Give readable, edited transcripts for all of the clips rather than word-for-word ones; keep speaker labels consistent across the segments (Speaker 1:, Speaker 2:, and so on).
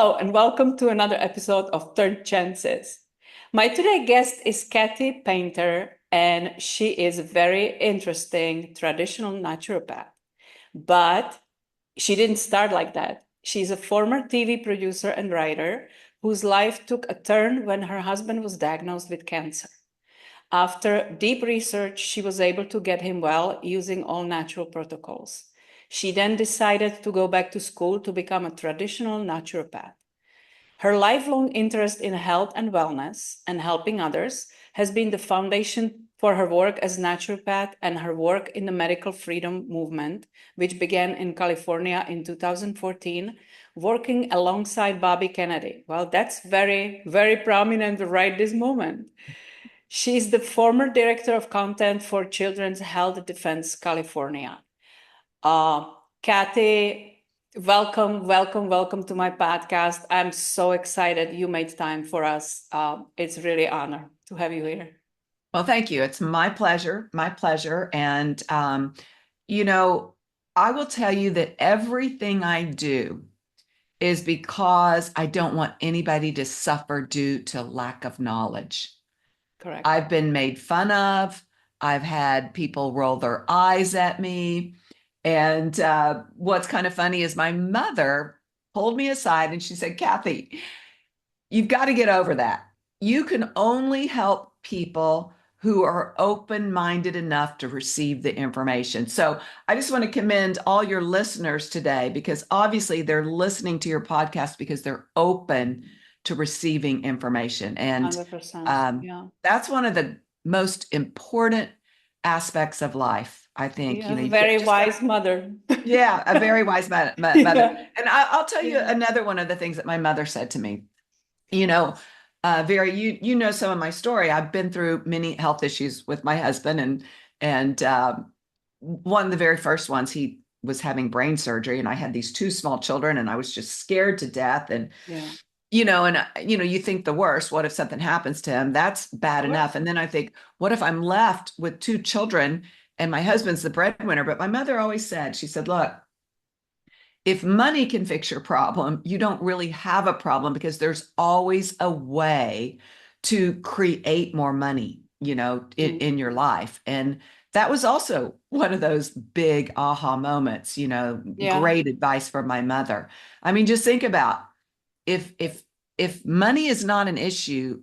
Speaker 1: Hello, and welcome to another episode of Third Chances. My today guest is Cathey Painter, and she is a very interesting traditional naturopath. But she didn't start like that. She's a former TV producer and writer whose life took a turn when her husband was diagnosed with cancer. After deep research, she was able to get him well using all natural protocols. She then decided to go back to school to become a traditional naturopath. Her lifelong interest in health and wellness and helping others has been the foundation for her work as naturopath and her work in the medical freedom movement, which began in California in 2014, working alongside Bobby Kennedy. Well, that's very, very prominent right this moment. She's the former director of content for Children's Health Defense California. Uh, Cathey, welcome to my podcast. I'm so excited you made time for us. It's really an honor to have you here.
Speaker 2: Well, thank you. It's my pleasure, my pleasure. And, you know, I will tell you that everything I do is because I don't want anybody to suffer due to lack of knowledge.
Speaker 1: Correct.
Speaker 2: I've been made fun of. I've had people roll their eyes at me. And what's kind of funny is my mother pulled me aside and she said, Cathey, you've got to get over that. You can only help people who are open-minded enough to receive the information. So I just want to commend all your listeners today because obviously they're listening to your podcast because they're open to receiving information. And
Speaker 1: 100%.
Speaker 2: um,
Speaker 1: Yeah.
Speaker 2: that's one of the most important aspects of life, I think.
Speaker 1: Yeah,
Speaker 2: You can't
Speaker 1: very
Speaker 2: just go,
Speaker 1: wise mother.
Speaker 2: yeah, a very wise mother.
Speaker 1: Yeah.
Speaker 2: And I'll tell you
Speaker 1: Yeah.
Speaker 2: another one of the things that my mother said to me. You know, Vera, you know some of my story. I've been through many health issues with my husband, and one of the very first ones, he was having brain surgery, and I had these two small children, and I was just scared to death. And
Speaker 1: Yeah.
Speaker 2: you think the worst. What if something happens to him? That's
Speaker 1: Of
Speaker 2: bad enough.
Speaker 1: course.
Speaker 2: And then I think, what if I'm left with two children and my husband's the breadwinner? But my mother always said, she said, look, if money can fix your problem, you don't really have a problem because there's always a way to create more money,
Speaker 1: Mm.
Speaker 2: in your life. And that was also one of those big aha moments,
Speaker 1: Yeah.
Speaker 2: great advice from my mother. I mean, just think about if money is not an issue,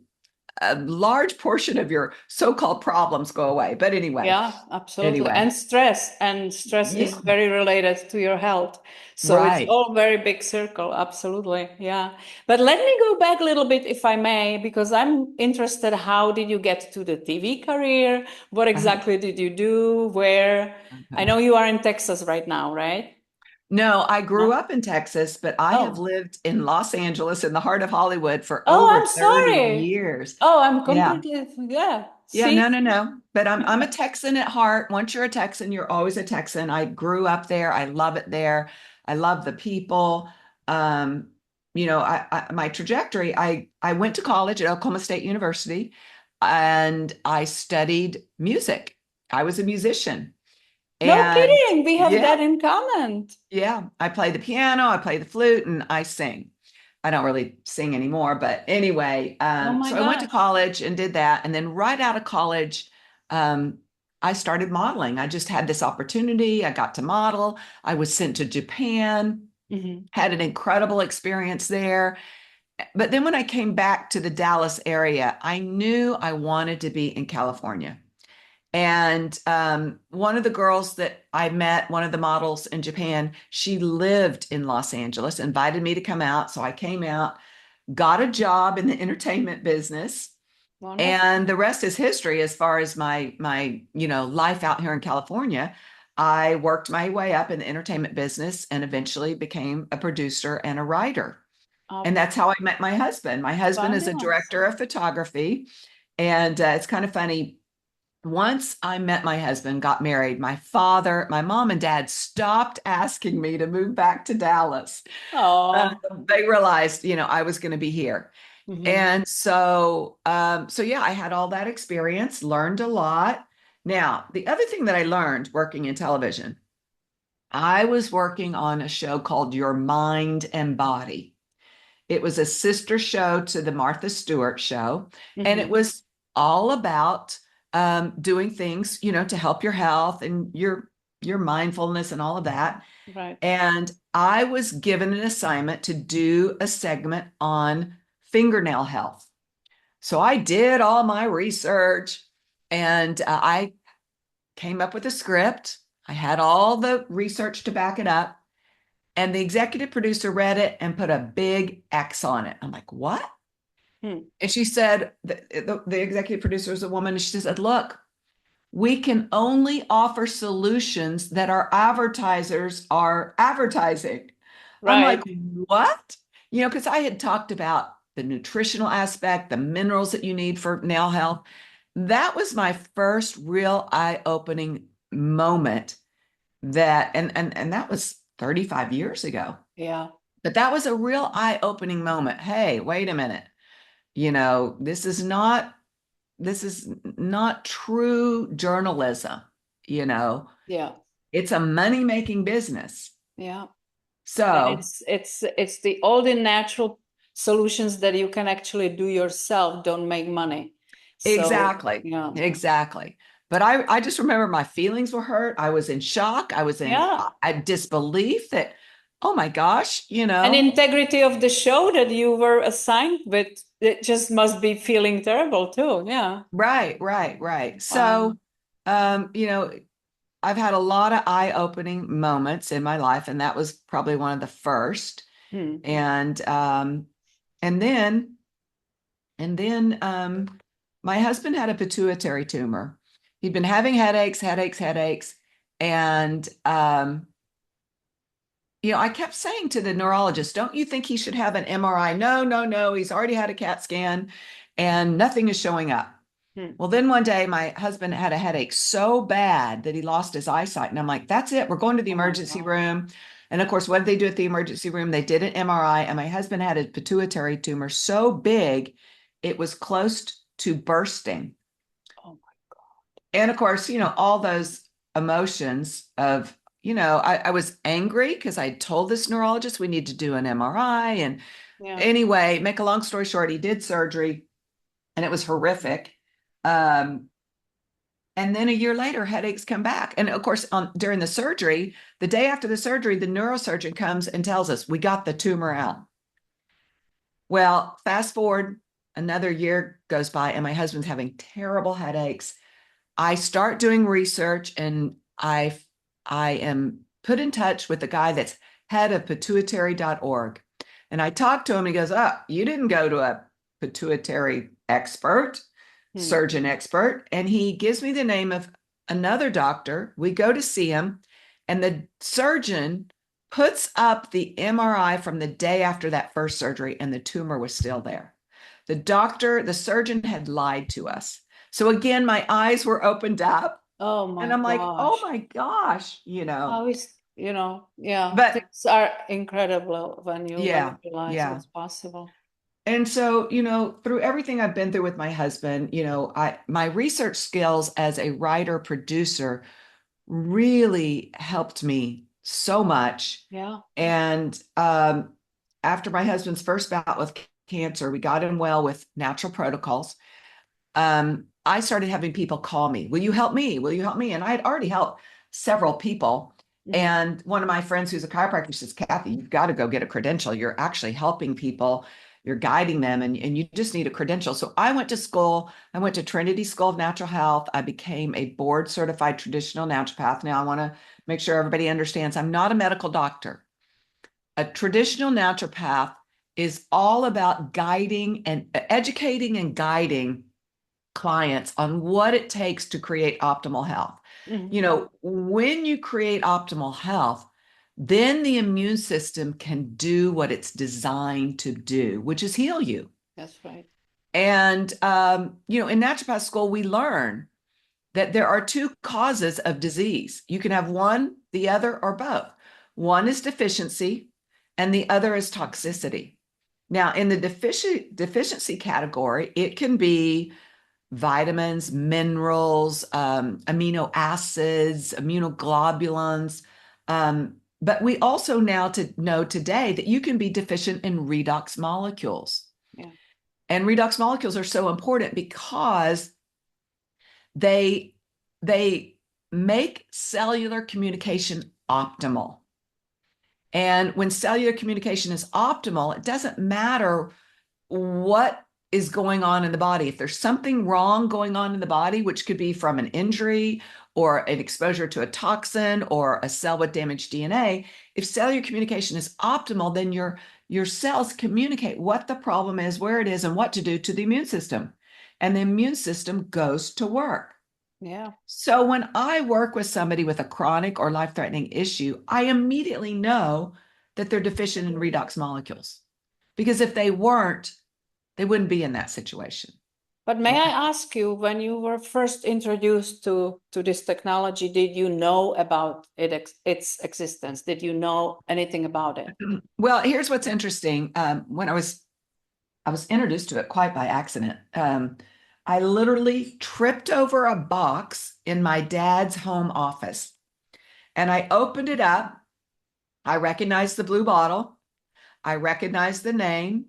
Speaker 2: a large portion of your so-called problems go away. But anyway,
Speaker 1: Yeah, absolutely.
Speaker 2: anyway,
Speaker 1: And stress is
Speaker 2: yeah,
Speaker 1: very related to your health. So it's
Speaker 2: right.
Speaker 1: all very big circle. Absolutely. Yeah. But let me go back a little bit, if I may, because I'm interested. How did you get to the TV career? What
Speaker 2: Uh-huh.
Speaker 1: exactly did you do? Where? I
Speaker 2: Uh-huh.
Speaker 1: know you are in Texas right now, right?
Speaker 2: No, I grew
Speaker 1: No?
Speaker 2: up in Texas, but I have
Speaker 1: Oh.
Speaker 2: lived in Los Angeles in the heart of Hollywood for
Speaker 1: Oh,
Speaker 2: over
Speaker 1: I'm
Speaker 2: 30
Speaker 1: sorry.
Speaker 2: years.
Speaker 1: Oh, I'm
Speaker 2: Yeah.
Speaker 1: completely, yeah.
Speaker 2: Yeah,
Speaker 1: See?
Speaker 2: no, no, no. But I'm a Texan at heart. Once you're a Texan, you're always a Texan. I grew up there. I love it there. I love the people. Um, my trajectory, I went to college at Oklahoma State University and I studied music. I was a musician.
Speaker 1: No
Speaker 2: And
Speaker 1: kidding. We have
Speaker 2: yeah,
Speaker 1: that in common.
Speaker 2: yeah, I play the piano, I play the flute, and I sing. I don't really sing anymore, but anyway,
Speaker 1: Oh my
Speaker 2: so I went to
Speaker 1: gosh.
Speaker 2: college and did that. And then right out of college, um, I started modeling. I just had this opportunity. I got to model. I was sent to Japan,
Speaker 1: Mhm.
Speaker 2: had an incredible experience there. But then when I came back to the Dallas area, I knew I wanted to be in California. And one of the girls that I met, one of the models in Japan, she lived in Los Angeles, invited me to come out. So I came out, got a job in the entertainment business,
Speaker 1: Wonderful.
Speaker 2: and the rest is history as far as my life out here in California. I worked my way up in the entertainment business and eventually became a producer and a writer. And
Speaker 1: Um,
Speaker 2: that's how I met my husband. My husband is a
Speaker 1: Fabulous.
Speaker 2: director of photography. And it's kind of funny, once I met my husband, got married, my mom and dad stopped asking me to move back to Dallas. Uh,
Speaker 1: Oh.
Speaker 2: they realized, I was going to be here.
Speaker 1: Hmm.
Speaker 2: And so yeah, I had all that experience, learned a lot. Now, the other thing that I learned working in television, I was working on a show called Your Mind and Body. It was a sister show to the Martha Stewart show, and it
Speaker 1: Hmm.
Speaker 2: was all about doing things, to help your health and your mindfulness and all of that.
Speaker 1: Right.
Speaker 2: And I was given an assignment to do a segment on fingernail health. So I did all my research, and I came up with a script. I had all the research to back it up. And the executive producer read it and put a big X on it. I'm like, what?
Speaker 1: Hmm.
Speaker 2: And she said, the executive producer is a woman. And she said, look, we can only offer solutions that our advertisers are advertising. I'm like,
Speaker 1: Right.
Speaker 2: what? Because I had talked about the nutritional aspect, the minerals that you need for nail health. That was my first real eye-opening moment and that was 35 years ago.
Speaker 1: Yeah.
Speaker 2: But that was a real eye-opening moment. Hey, wait a minute. This is not true journalism, you know.
Speaker 1: Yeah.
Speaker 2: It's a money-making business.
Speaker 1: Yeah. And
Speaker 2: So,
Speaker 1: it's the all the natural solutions that you can actually do yourself don't make money. So
Speaker 2: exactly.
Speaker 1: yeah.
Speaker 2: Exactly. But I just remember my feelings were hurt. I was in shock. I was in
Speaker 1: Yeah.
Speaker 2: disbelief that, oh my gosh,
Speaker 1: And integrity of the show that you were assigned with, it just must be feeling terrible too. Yeah.
Speaker 2: Right, right, right.
Speaker 1: Wow.
Speaker 2: So, um, you know, I've had a lot of eye-opening moments in my life, and that was probably one of the first.
Speaker 1: Hmm.
Speaker 2: And and then and then my husband had a pituitary tumor. He'd been having headaches, headaches, headaches, and I kept saying to the neurologist, "Don't you think he should have an MRI?" No, no, no. He's already had a CAT scan, and nothing is showing up.
Speaker 1: Hmm.
Speaker 2: Well, then one day my husband had a headache so bad that he lost his eyesight. And I'm like, that's it. We're going to the
Speaker 1: Oh my
Speaker 2: emergency
Speaker 1: God.
Speaker 2: room. And of course, what did they do at the emergency room? They did an MRI, and my husband had a pituitary tumor so big it was close to bursting.
Speaker 1: Oh my
Speaker 2: And of course, all those emotions of, I was angry because I told this neurologist we need to do an MRI. And
Speaker 1: God. Yeah.
Speaker 2: anyway, make a long story short, he did surgery and it was horrific. Um, And then a year later, headaches come back. And of course, during the surgery, the day after the surgery, the neurosurgeon comes and tells us we got the tumor out. Well, fast forward, another year goes by, and my husband's having terrible headaches. I start doing research, and I am put in touch with the guy that's head of pituitary.org. And I talked to him. He goes, "Oh, you didn't go to a pituitary expert,
Speaker 1: Hmm.
Speaker 2: surgeon expert." And he gives me the name of another doctor. We go to see him, and the surgeon puts up the MRI from the day after that first surgery, and the tumor was still there. The surgeon had lied to us. So again, my eyes were opened up,
Speaker 1: Oh
Speaker 2: and
Speaker 1: my
Speaker 2: I'm like, oh
Speaker 1: gosh.
Speaker 2: my gosh,
Speaker 1: How is, yeah,
Speaker 2: But
Speaker 1: things are incredible when you
Speaker 2: yeah,
Speaker 1: realize
Speaker 2: yeah.
Speaker 1: what's possible.
Speaker 2: And so, through everything I've been through with my husband, my research skills as a writer producer really helped me so much.
Speaker 1: Yeah.
Speaker 2: And after my husband's first bout with cancer, we got him well with natural protocols. I started having people call me, "Will you help me? Will you help me?" And I had already helped several people.
Speaker 1: Hmm.
Speaker 2: And one of my friends who's a chiropractor says, "Cathey, you've got to go get a credential. You're actually helping people, you're guiding them, and you just need a credential." So I went to school. I went to Trinity School of Natural Health. I became a board certified traditional naturopath. Now I want to make sure everybody understands I'm not a medical doctor. A traditional naturopath is all about guiding and educating and guiding clients on what it takes to create optimal health.
Speaker 1: Hmm.
Speaker 2: When you create optimal health, then the immune system can do what it's designed to do, which is heal you.
Speaker 1: That's right.
Speaker 2: And, in naturopath school, we learn that there are two causes of disease. You can have one, the other, or both. One is deficiency, and the other is toxicity. Now, in the deficiency category, it can be vitamins, minerals, amino acids, immunoglobulins. But we also now to know today that you can be deficient in redox molecules.
Speaker 1: Yeah.
Speaker 2: And redox molecules are so important because they they make cellular communication optimal. And when cellular communication is optimal, it doesn't matter what is going on in the body. If there's something wrong going on in the body, which could be from an injury or an exposure to a toxin or a cell with damaged DNA, if cellular communication is optimal, then your cells communicate what the problem is, where it is, and what to do to the immune system. And the immune system goes to work.
Speaker 1: Yeah.
Speaker 2: So when I work with somebody with a chronic or life-threatening issue, I immediately know that they're deficient in redox molecules. Because if they weren't, they wouldn't be in that situation.
Speaker 1: But may
Speaker 2: Okay.
Speaker 1: I ask you, when you were first introduced to this technology, did you know about its existence? Did you know anything about it?
Speaker 2: Well, here's what's interesting. When I was introduced to it quite by accident. I literally tripped over a box in my dad's home office, and I opened it up. I recognized the blue bottle. I recognized the name,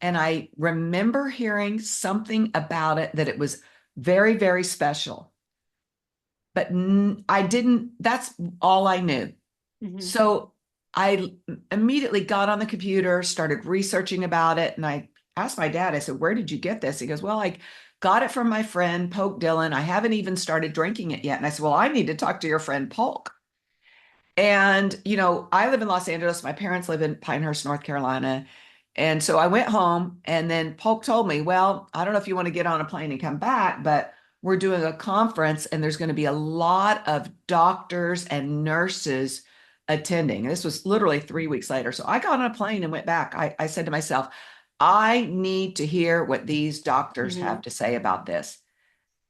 Speaker 2: and I remember hearing something about it that it was very, very special. But I didn't, that's all I knew.
Speaker 1: Hmm.
Speaker 2: So I immediately got on the computer, started researching about it, and I asked my dad, I said, "Where did you get this?" He goes, "Well, I got it from my friend Polk Dillon. I haven't even started drinking it yet." And I said, "Well, I need to talk to your friend Polk." And, I live in Los Angeles. My parents live in Pinehurst, North Carolina. And so I went home, and then Polk told me, "Well, I don't know if you want to get on a plane and come back, but we're doing a conference and there's going to be a lot of doctors and nurses attending." And this was literally 3 weeks later. So I got on a plane and went back. I said to myself, I need to hear what these doctors have
Speaker 1: Hmm.
Speaker 2: to say about this.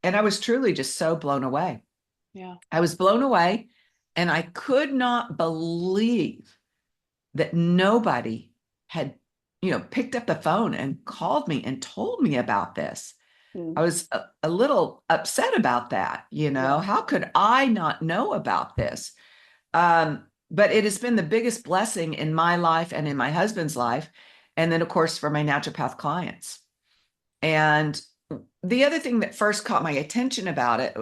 Speaker 2: And I was truly just so blown away.
Speaker 1: Yeah.
Speaker 2: I was blown away, and I could not believe that nobody had, picked up the phone and called me and told me about this. I
Speaker 1: Mm.
Speaker 2: was a little upset about that.
Speaker 1: Yeah.
Speaker 2: How could I not know about this? But it has been the biggest blessing in my life and in my husband's life. And then, of course, for my naturopath clients. And the other thing that first caught my attention about it,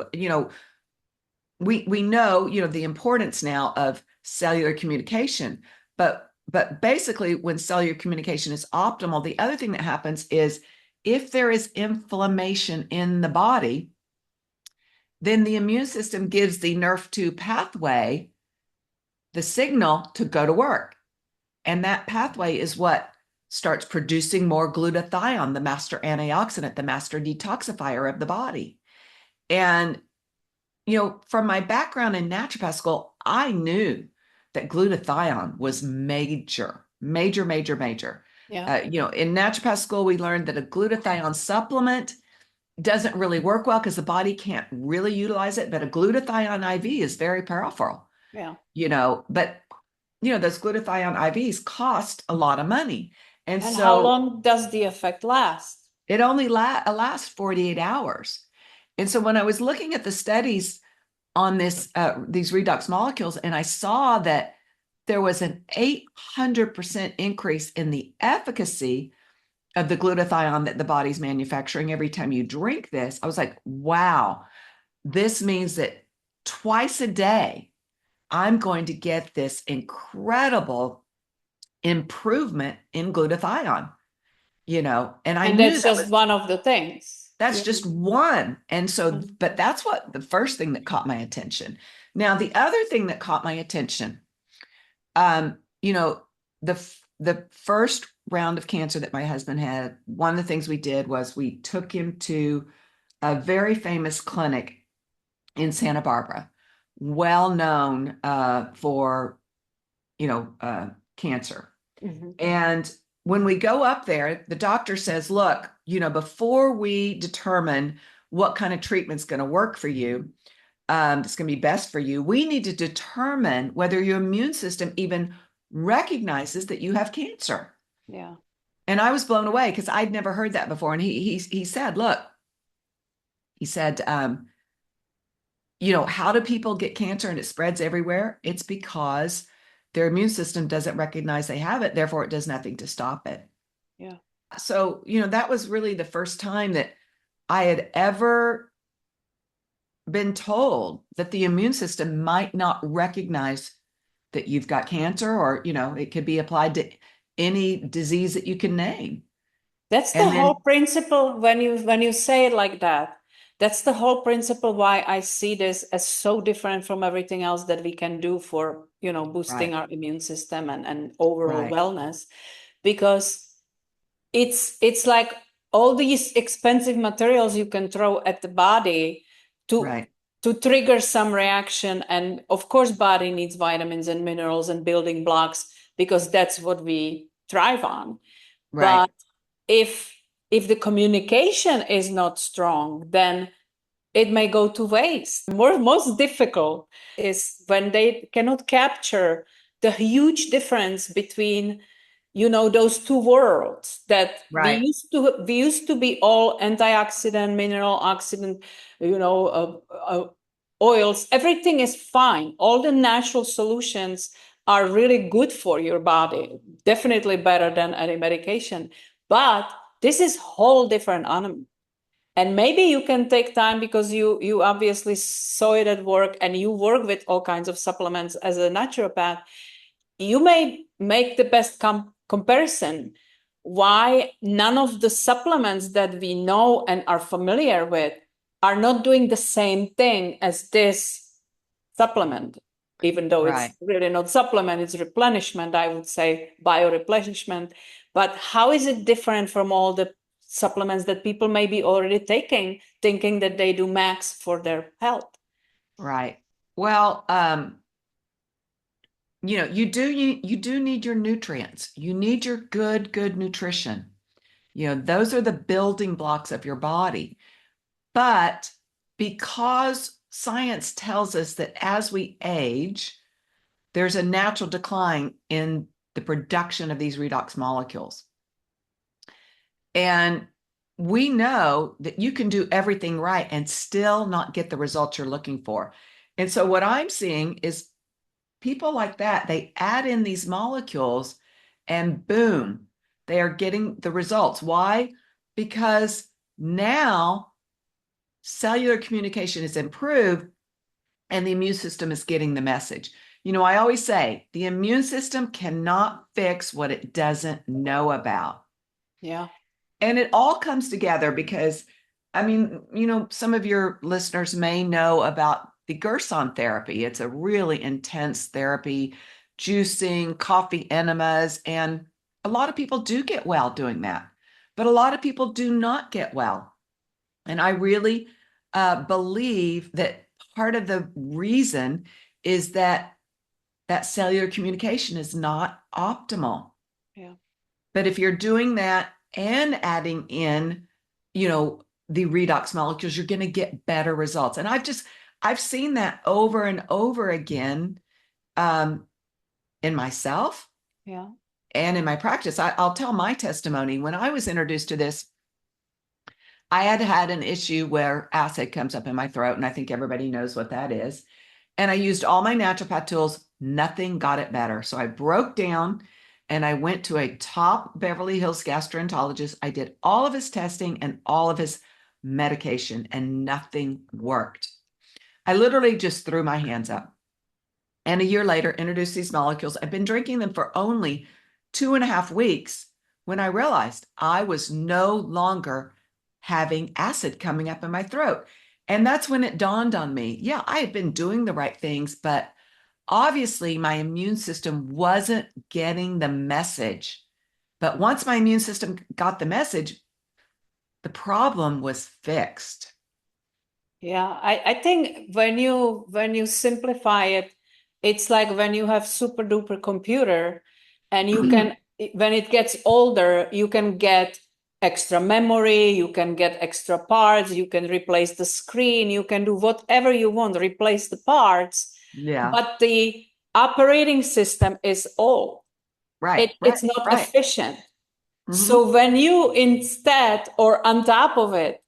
Speaker 2: we know, the importance now of cellular communication, but basically when cellular communication is optimal, the other thing that happens is if there is inflammation in the body, then the immune system gives the nerve2 pathway the signal to go to work. And that pathway is what starts producing more glutathione, the master antioxidant, the master detoxifier of the body. And from my background in naturopath school, I knew that glutathione was major, major, major, major.
Speaker 1: Yeah.
Speaker 2: In naturopath school, we learned that a glutathione supplement doesn't really work well because the body can't really utilize it, but a glutathione IV is very powerful,
Speaker 1: Yeah.
Speaker 2: but those glutathione IVs cost a lot of money. And
Speaker 1: And how
Speaker 2: so
Speaker 1: long does the effect last?
Speaker 2: it only lasts 48 hours. And so when I was looking at the studies on these redox molecules, and I saw that there was an 800% increase in the efficacy of the glutathione that the body's manufacturing every time you drink this, I was like, wow, this means that twice a day, I'm going to get this incredible improvement in glutathione, and I
Speaker 1: And
Speaker 2: knew
Speaker 1: that's
Speaker 2: that
Speaker 1: just
Speaker 2: was
Speaker 1: one of the things.
Speaker 2: That's
Speaker 1: Yeah.
Speaker 2: just one. And so, but
Speaker 1: Mhm.
Speaker 2: that's what the first thing that caught my attention. Now, the other thing that caught my attention, um, you know, the first round of cancer that my husband had, one of the things we did was we took him to a very famous clinic in Santa Barbara, well known for, cancer.
Speaker 1: Mhm.
Speaker 2: And when we go up there, the doctor says, "Look, before we determine what kind of treatment's going to work for you, it's going to be best for you, we need to determine whether your immune system even recognizes that you have cancer."
Speaker 1: Yeah.
Speaker 2: And I was blown away because I'd never heard that before. And he said, "Look," he said, "how do people get cancer and it spreads everywhere? It's because their immune system doesn't recognize they have it, therefore it does nothing to stop it.
Speaker 1: Yeah.
Speaker 2: So, that was really the first time that I had ever been told that the immune system might not recognize that you've got cancer, or, it could be applied to any disease that you can name.
Speaker 1: That's the
Speaker 2: And
Speaker 1: whole
Speaker 2: then,
Speaker 1: principle when you say it like that. That's the whole principle why I see this as so different from everything else that we can do for, boosting
Speaker 2: right,
Speaker 1: our immune system and overall
Speaker 2: right,
Speaker 1: wellness. Because it's like all these expensive materials you can throw at the body to
Speaker 2: right,
Speaker 1: to trigger some reaction. And of course, body needs vitamins and minerals and building blocks because that's what we thrive on.
Speaker 2: right,
Speaker 1: But if the communication is not strong, then it may go to waste. Most difficult is when they cannot capture the huge difference between, those two worlds that
Speaker 2: right,
Speaker 1: we used to be all antioxidant, mineral oxidant, oils. Everything is fine. All the natural solutions are really good for your body. Definitely better than any medication. But this is whole different animal. And maybe you can take time because you obviously saw it at work and you work with all kinds of supplements as a naturopath. You may make the best comparison why none of the supplements that we know and are familiar with are not doing the same thing as this supplement, even though it's
Speaker 2: right,
Speaker 1: really not supplement, it's replenishment, I would say bioreplenishment. But how is it different from all the supplements that people may be already taking, thinking that they do max for their health?
Speaker 2: right. Well, you do need your nutrients. You need your good nutrition. Those are the building blocks of your body. But because science tells us that as we age, there's a natural decline in the production of these redox molecules. And we know that you can do everything right and still not get the results you're looking for. And so what I'm seeing is people like that, they add in these molecules and boom, they are getting the results. Why? Because now cellular communication is improved and the immune system is getting the message. I always say the immune system cannot fix what it doesn't know about.
Speaker 1: Yeah.
Speaker 2: And it all comes together because, I mean, some of your listeners may know about the Gerson therapy. It's a really intense therapy, juicing, coffee enemas, and a lot of people do get well doing that. But a lot of people do not get well. And I really believe that part of the reason is that cellular communication is not optimal.
Speaker 1: Yeah.
Speaker 2: But if you're doing that and adding in, the redox molecules, you're going to get better results. And I've seen that over and over again um, in myself
Speaker 1: Yeah.
Speaker 2: and in my practice. I'll tell my testimony. When I was introduced to this, I had had an issue where acid comes up in my throat, and I think everybody knows what that is. And I used all my naturopath tools. Nothing got it better. So I broke down and I went to a top Beverly Hills gastroenterologist. I did all of his testing and all of his medication, and nothing worked. I literally just threw my hands up. And a year later, introduced these molecules. I've been drinking them for only 2.5 weeks when I realized I was no longer having acid coming up in my throat. And that's when it dawned on me, yeah, I had been doing the right things, but obviously my immune system wasn't getting the message. But once my immune system got the message, the problem was fixed.
Speaker 1: Yeah, I think when you simplify it, it's like when you have super duper computer and you can when it gets older, you can get extra memory, you can get extra parts, you can replace the screen, you can do whatever you want, replace the parts,
Speaker 2: Yeah,
Speaker 1: but the operating system is old.
Speaker 2: right,
Speaker 1: It's
Speaker 2: right,
Speaker 1: not
Speaker 2: right.
Speaker 1: efficient.
Speaker 2: Mm-hmm.
Speaker 1: So when you instead or on top of it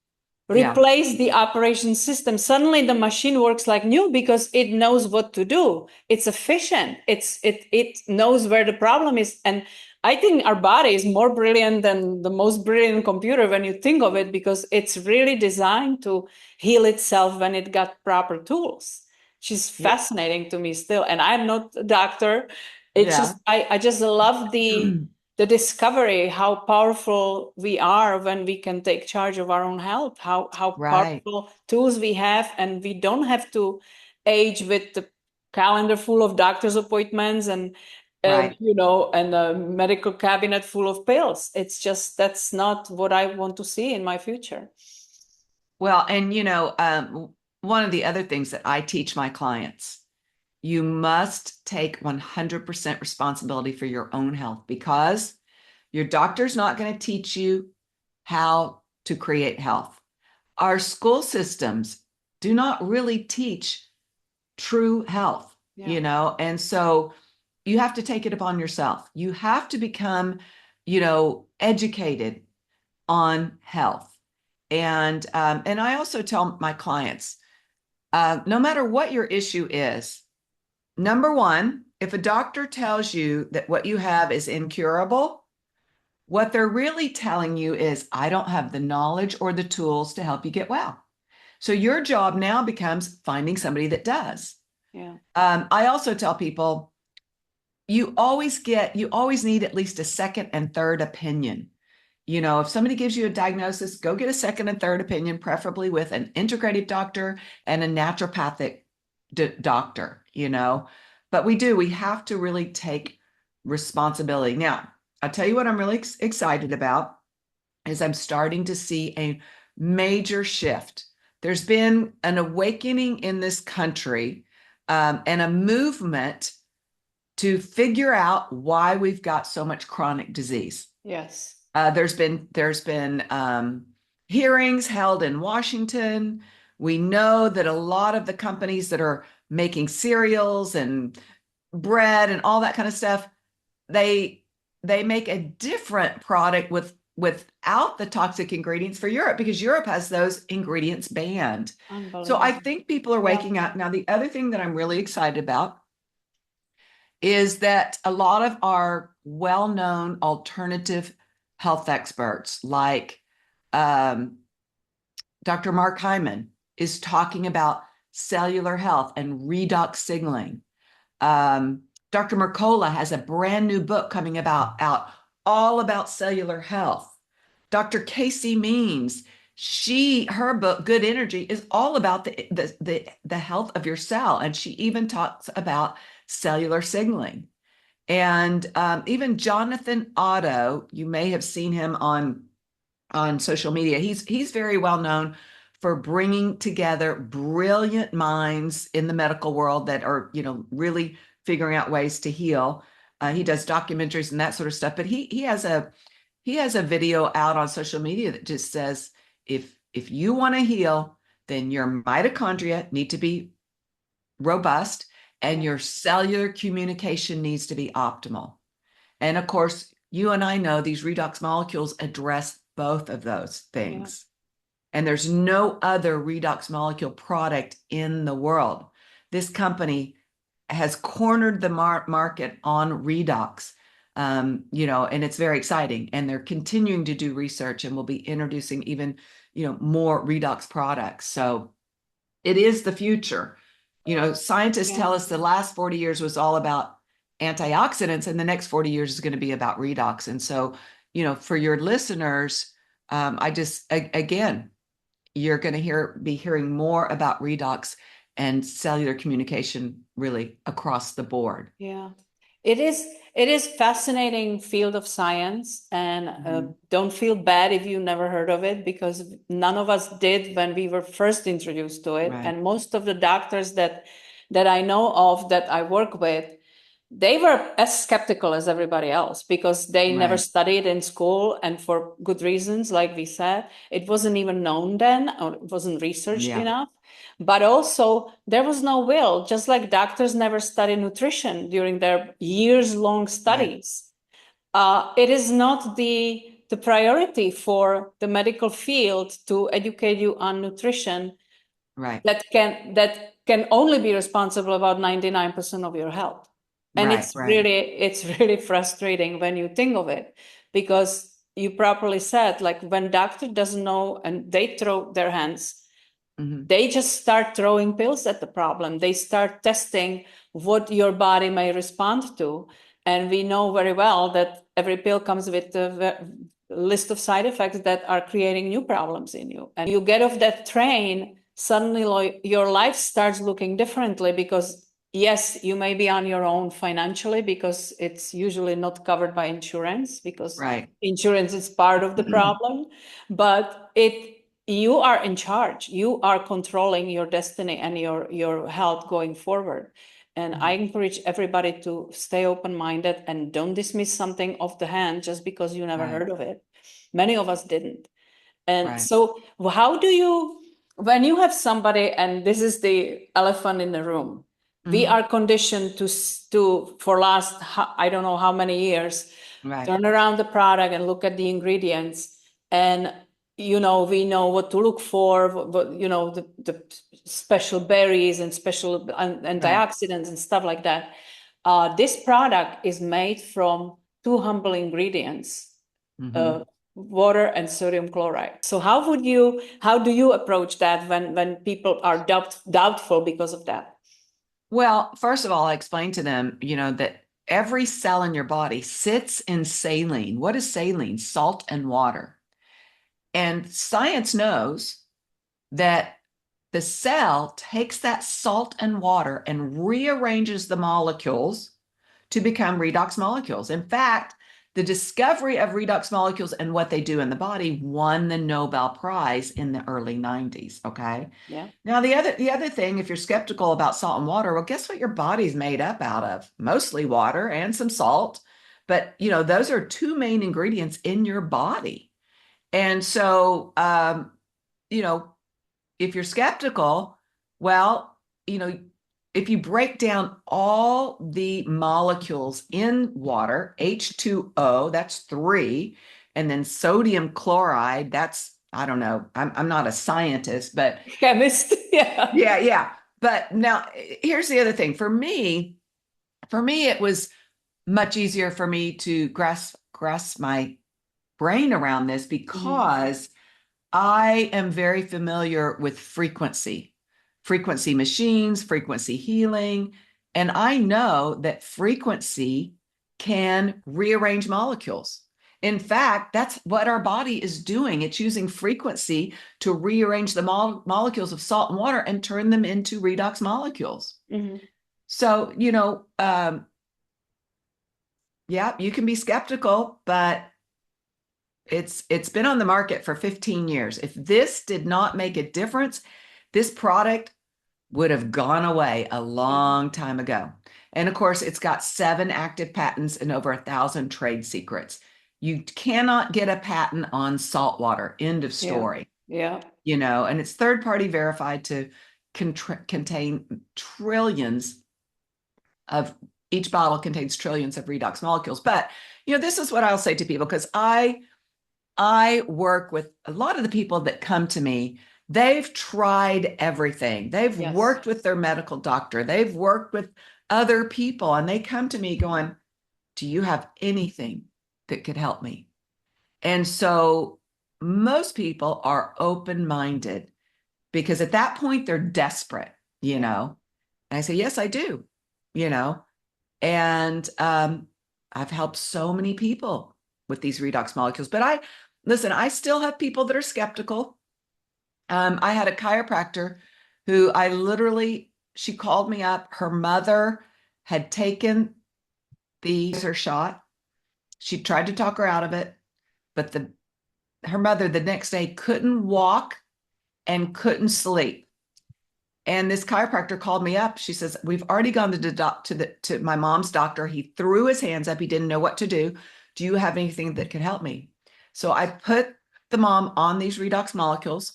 Speaker 2: Yeah.
Speaker 1: replace the operation system. Suddenly the machine works like new because it knows what to do. It's efficient. It knows where the problem is. And I think our body is more brilliant than the most brilliant computer when you think of it, because it's really designed to heal itself when it got proper tools. She's
Speaker 2: Yeah.
Speaker 1: fascinating to me still. And I'm not a doctor. It's
Speaker 2: Yeah.
Speaker 1: just I just love the discovery how powerful we are when we can take charge of our own health, how
Speaker 2: Right.
Speaker 1: powerful tools we have, and we don't have to age with the calendar full of doctor's appointments and
Speaker 2: Right.
Speaker 1: and a medical cabinet full of pills. It's just that's not what I want to see in my future.
Speaker 2: Well, and one of the other things that I teach my clients, you must take 100% responsibility for your own health, because your doctor's not going to teach you how to create health. Our school systems do not really teach true health,
Speaker 1: Yeah.
Speaker 2: and so you have to take it upon yourself. You have to become, educated on health. And I also tell my clients, no matter what your issue is, number one, if a doctor tells you that what you have is incurable, what they're really telling you is, I don't have the knowledge or the tools to help you get well. So your job now becomes finding somebody that does.
Speaker 1: Yeah.
Speaker 2: I also tell people, you always need at least a second and third opinion. If somebody gives you a diagnosis, go get a second and third opinion, preferably with an integrative doctor and a naturopathic doctor. But we have to really take responsibility. Now, I'll tell you what I'm really excited about is I'm starting to see a major shift. There's been an awakening in this country, and a movement to figure out why we've got so much chronic disease.
Speaker 1: Yes.
Speaker 2: There's been hearings held in Washington. We know that a lot of the companies that are making cereals and bread and all that kind of stuff, they make a different product without the toxic ingredients for Europe, because Europe has those ingredients banned. So I
Speaker 1: Unbelievable.
Speaker 2: think people are
Speaker 1: Yeah.
Speaker 2: waking up. Now, the other thing that I'm really excited about is that a lot of our well-known alternative health experts, like Dr. Mark Hyman, is talking about cellular health and redox signaling. Dr. Mercola has a brand new book coming out all about cellular health. Dr. Casey Means, her book Good Energy is all about the health of your cell, and she even talks about cellular signaling. And even Jonathan Otto, you may have seen him on social media. He's very well known for bringing together brilliant minds in the medical world that are really figuring out ways to heal. He does documentaries and that sort of stuff, but he has a video out on social media that just says, if you want to heal, then your mitochondria need to be robust and your cellular communication needs to be optimal. And of course, you and I know these redox molecules address both of those
Speaker 1: Yeah.
Speaker 2: things. And there's no other redox molecule product in the world. This company has cornered the market on redox, and it's very exciting. And they're continuing to do research, and will be introducing even, more redox products. So it is the future. Scientists
Speaker 1: Yeah.
Speaker 2: tell us the last 40 years was all about antioxidants, and the next 40 years is going to be about redox. And so, for your listeners, again, you're going to be hearing more about redox and cellular communication really across the board.
Speaker 1: Yeah. It is fascinating field of science, and
Speaker 2: Mhm.
Speaker 1: don't feel bad if you never heard of it, because none of us did when we were first introduced to it.
Speaker 2: Right.
Speaker 1: And most of the doctors that I know of, that I work with, they were as skeptical as everybody else, because they never
Speaker 2: Right.
Speaker 1: studied in school, and for good reasons. Like we said, it wasn't even known then, or it wasn't researched
Speaker 2: Yeah.
Speaker 1: enough. But also, there was no will, just like doctors never study nutrition during their years long
Speaker 2: Right.
Speaker 1: studies. It is not the the priority for the medical field to educate you on nutrition
Speaker 2: Right.
Speaker 1: that can only be responsible about 99% of your health. And
Speaker 2: Right. Right.
Speaker 1: it's really frustrating when you think of it, because you properly said, like, when doctor doesn't know and they throw their hands,
Speaker 2: Mhm.
Speaker 1: they just start throwing pills at the problem. They start testing what your body may respond to. And we know very well that every pill comes with a list of side effects that are creating new problems in you. And you get off that train, suddenly your life starts looking differently, because yes, you may be on your own financially, because it's usually not covered by insurance, because
Speaker 2: Right.
Speaker 1: insurance is part of the problem, but you are in charge. You are controlling your destiny and your health going forward. And I
Speaker 2: Mhm.
Speaker 1: encourage everybody to stay open-minded and don't dismiss something off the hand just because you never
Speaker 2: Right.
Speaker 1: heard of it. Many of us didn't. And
Speaker 2: Right.
Speaker 1: so how do you, when you have somebody, and this is the elephant in the room, we
Speaker 2: Mhm.
Speaker 1: are conditioned to for last, I don't know how many years,
Speaker 2: Right.
Speaker 1: turn around the product and look at the ingredients, and we know what to look for, the special berries and special
Speaker 2: Right.
Speaker 1: antioxidants and stuff like that. This product is made from two humble ingredients,
Speaker 2: Mhm.
Speaker 1: uh, water and sodium chloride. So how do you approach that when people are doubtful because of that?
Speaker 2: Well, first of all, I explained to them, that every cell in your body sits in saline. What is saline? Salt and water. And science knows that the cell takes that salt and water and rearranges the molecules to become redox molecules. In fact, the discovery of redox molecules and what they do in the body won the Nobel Prize in the early 90s. Okay.
Speaker 1: Yeah.
Speaker 2: Now, the other thing, if you're skeptical about salt and water, well, guess what your body's made up out of? Mostly water and some salt. But those are two main ingredients in your body. And so you know, if you're skeptical, well, if you break down all the molecules in water, H2O, that's three, and then sodium chloride, that's, I don't know, I'm not a scientist, but
Speaker 1: Chemist. Yeah.
Speaker 2: yeah, yeah. But now here's the other thing. For me, it was much easier for me to grasp my brain around this
Speaker 1: Mhm.
Speaker 2: because I am very familiar with frequency machines, frequency healing, and I know that frequency can rearrange molecules. In fact, that's what our body is doing. It's using frequency to rearrange the molecules of salt and water and turn them into redox molecules.
Speaker 1: Mhm.
Speaker 2: So, yeah, you can be skeptical, but it's been on the market for 15 years. If this did not make a difference, this product would have gone away a
Speaker 1: Mhm.
Speaker 2: long time ago. And of course, it's got 7 active patents and over 1,000 trade secrets. You cannot get a patent on salt water. End of
Speaker 1: Yeah.
Speaker 2: story.
Speaker 1: Yeah.
Speaker 2: And it's third party verified to contain trillions of each bottle contains trillions of redox molecules. But this is what I'll say to people because I work with a lot of the people that come to me. They've tried everything. They've
Speaker 1: Yes.
Speaker 2: worked with their medical doctor. They've worked with other people, and they come to me going, do you have anything that could help me? And so most people are open-minded because at that point they're desperate, you
Speaker 1: Yeah.
Speaker 2: know. And I say, yes, I do, you know. And I've helped so many people with these redox molecules. But listen, I still have people that are skeptical. I had a chiropractor who she called me up. Her mother had taken the laser shot. She tried to talk her out of it, but her mother the next day couldn't walk and couldn't sleep. And this chiropractor called me up. She says, "We've already gone to my mom's doctor. He threw his hands up. He didn't know what to do. Do you have anything that could help me?" So I put the mom on these redox molecules,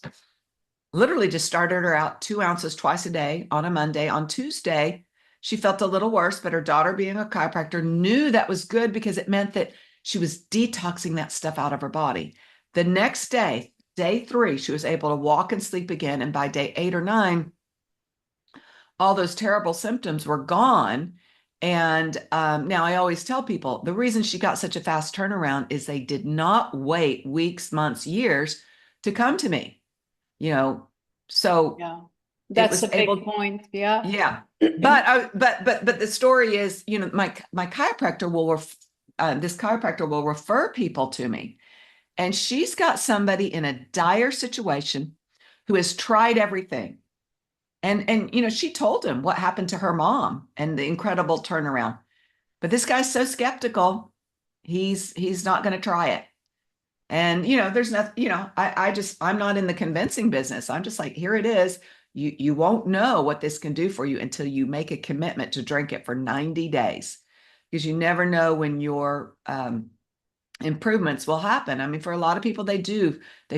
Speaker 2: literally just started her out 2 ounces twice a day on a Monday. On Tuesday, she felt a little worse, but her daughter, being a chiropractor, knew that was good because it meant that She was detoxing that stuff out of her body. The next day, day 3, she was able to walk and sleep again. And by day 8 or 9, all those terrible symptoms were gone. And now I always tell people the reason she got such a fast turnaround is they did not wait weeks, months, years to come to me, you know. So
Speaker 1: Yeah.
Speaker 2: it
Speaker 1: That's
Speaker 2: was
Speaker 1: a big
Speaker 2: able,
Speaker 1: point. Yeah.
Speaker 2: yeah. But the story is, my chiropractor will this chiropractor will refer people to me, and she's got somebody in a dire situation who has tried everything. And she told him what happened to her mom and the incredible turnaround. But this guy's so skeptical, he's not going to try it. And there's nothing, I'm not in the convincing business. I'm just like, here it is. You won't know what this can do for you until you make a commitment to drink it for 90 days, because you never know when your improvements will happen. I mean, for a lot of people, they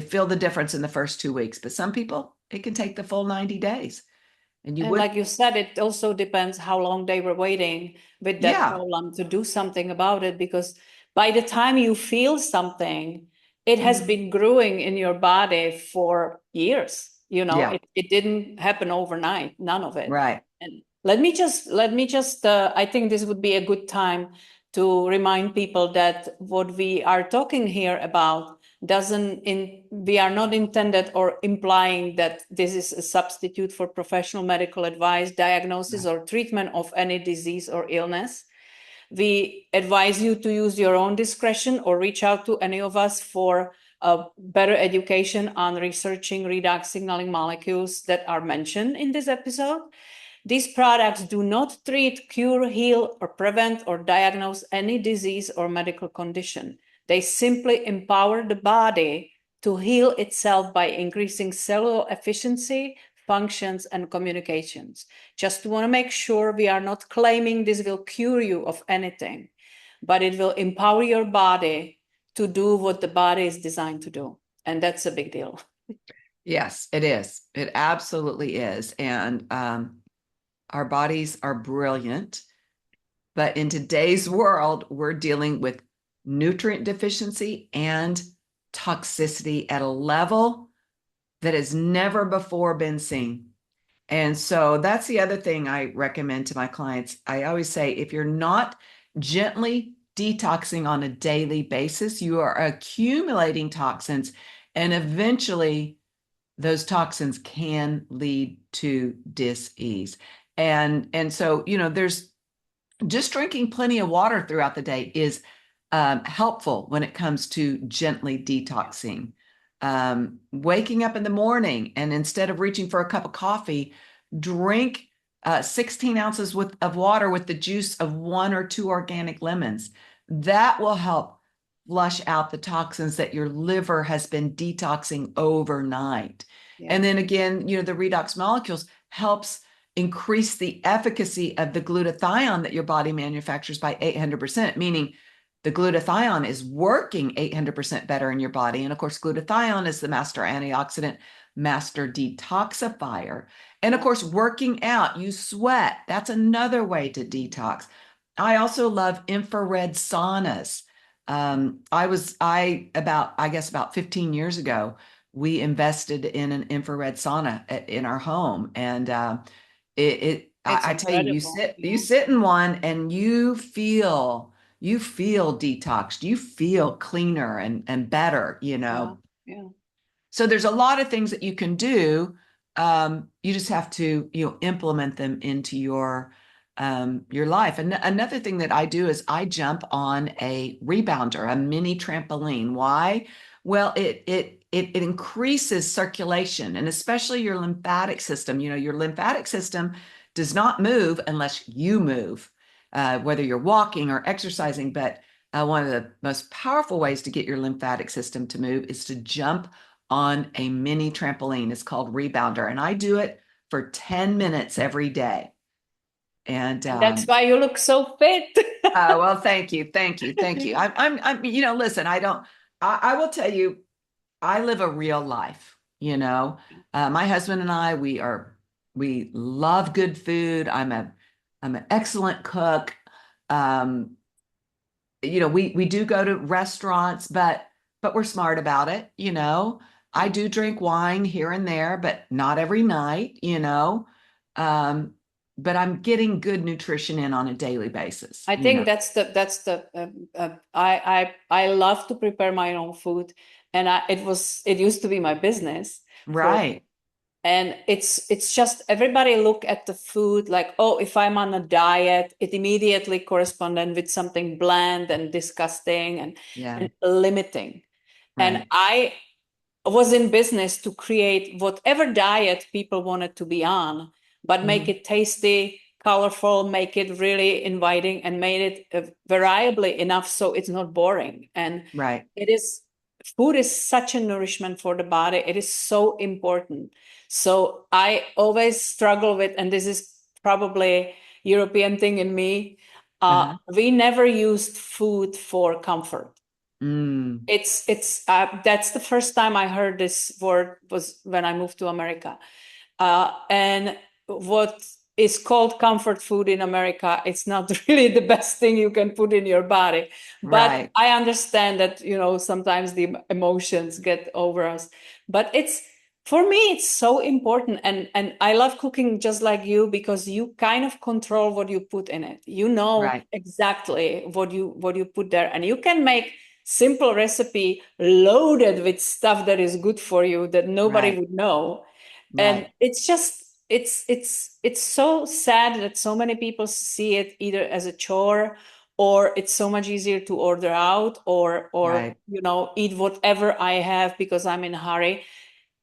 Speaker 2: feel the difference in the first 2 weeks, but some people, it can take the full 90 days. And you
Speaker 1: And
Speaker 2: would,
Speaker 1: like you said, it also depends how long they were waiting with that
Speaker 2: yeah,
Speaker 1: problem to do something about it. Because by the time you feel something, it has
Speaker 2: mhm,
Speaker 1: been growing in your body for years.
Speaker 2: yeah,
Speaker 1: It didn't happen overnight, none of it.
Speaker 2: right.
Speaker 1: And I think this would be a good time to remind people that what we are talking here about we are not intended or implying that this is a substitute for professional medical advice, diagnosis, or treatment of any disease or illness. We advise you to use your own discretion or reach out to any of us for a better education on researching redox signaling molecules that are mentioned in this episode. These products do not treat, cure, heal, or prevent or diagnose any disease or medical condition. They simply empower the body to heal itself by increasing cellular efficiency, functions, and communications. Just want to make sure we are not claiming this will cure you of anything, but it will empower your body to do what the body is designed to do. And that's a big deal.
Speaker 2: Yes, it is. It absolutely is. And our bodies are brilliant. But in today's world, we're dealing with nutrient deficiency and toxicity at a level that has never before been seen. And so that's the other thing I recommend to my clients. I always say, if you're not gently detoxing on a daily basis, you are accumulating toxins, and eventually those toxins can lead to dis-ease. And so, there's just drinking plenty of water throughout the day is helpful when it comes to gently detoxing. Waking up in the morning, and instead of reaching for a cup of coffee, drink 16 ounces of water with the juice of 1 or 2 organic lemons. That will help flush out the toxins that your liver has been detoxing overnight.
Speaker 1: Yeah.
Speaker 2: And then again, the redox molecules helps increase the efficacy of the glutathione that your body manufactures by 800%, meaning the glutathione is working 800% better in your body. And of course, glutathione is the master antioxidant, master detoxifier. And of
Speaker 1: Yeah.
Speaker 2: course, working out, you sweat. That's another way to detox. I also love infrared saunas. I guess about 15 years ago, we invested in an infrared sauna in our home. And
Speaker 1: It's
Speaker 2: I tell you,
Speaker 1: incredible.
Speaker 2: you
Speaker 1: Yeah.
Speaker 2: sit in one and you feel detoxed, you feel cleaner and better,
Speaker 1: Yeah. Yeah.
Speaker 2: so there's a lot of things that you can do. You just have to, implement them into your life. And another thing that I do is I jump on a rebounder, a mini trampoline. Why? Well, it increases circulation, and especially your lymphatic system. Your lymphatic system does not move unless you move, whether you're walking or exercising. But one of the most powerful ways to get your lymphatic system to move is to jump on a mini trampoline. It's called rebounder, and I do it for 10 minutes every day. And
Speaker 1: And that's why you look so fit.
Speaker 2: well, thank you, thank you, thank you. Listen, I will tell you, I live a real life. My husband and I, we love good food. I'm an excellent cook. Um, we do go to restaurants, but we're smart about it. I
Speaker 1: Yeah.
Speaker 2: do drink wine here and there, but not every night. Um, but I'm getting good nutrition in on a daily basis,
Speaker 1: I
Speaker 2: you
Speaker 1: think
Speaker 2: know.
Speaker 1: that's the I love to prepare my own food, and it used to be my business for.
Speaker 2: Right.
Speaker 1: And it's just everybody look at the food like, oh, if I'm on a diet, it immediately corresponded with something bland and disgusting
Speaker 2: Yeah.
Speaker 1: and limiting. And
Speaker 2: Right.
Speaker 1: I was in business to create whatever diet people wanted to be on, but make
Speaker 2: Mhm.
Speaker 1: it tasty, colorful, make it really inviting, and made it variably enough so it's not boring. And
Speaker 2: Right.
Speaker 1: it is food is such a nourishment for the body. It is so important. So I always struggle with, and this is probably European thing in me.
Speaker 2: Uh-huh.
Speaker 1: We never used food for comfort.
Speaker 2: Mm.
Speaker 1: It's that's the first time I heard this word was when I moved to America. And what is called comfort food in America, it's not really the best thing you can put in your body. But
Speaker 2: Right.
Speaker 1: I understand that, sometimes the emotions get over us. But for me, it's so important. And I love cooking just like you because you kind of control what you put in it. You know
Speaker 2: Right.
Speaker 1: exactly what you put there. And you can make simple recipe loaded with stuff that is good for you that nobody
Speaker 2: Right.
Speaker 1: would know. And
Speaker 2: Right.
Speaker 1: it's just it's so sad that so many people see it either as a chore, or it's so much easier to order out, or
Speaker 2: Right.
Speaker 1: eat whatever I have because I'm in a hurry.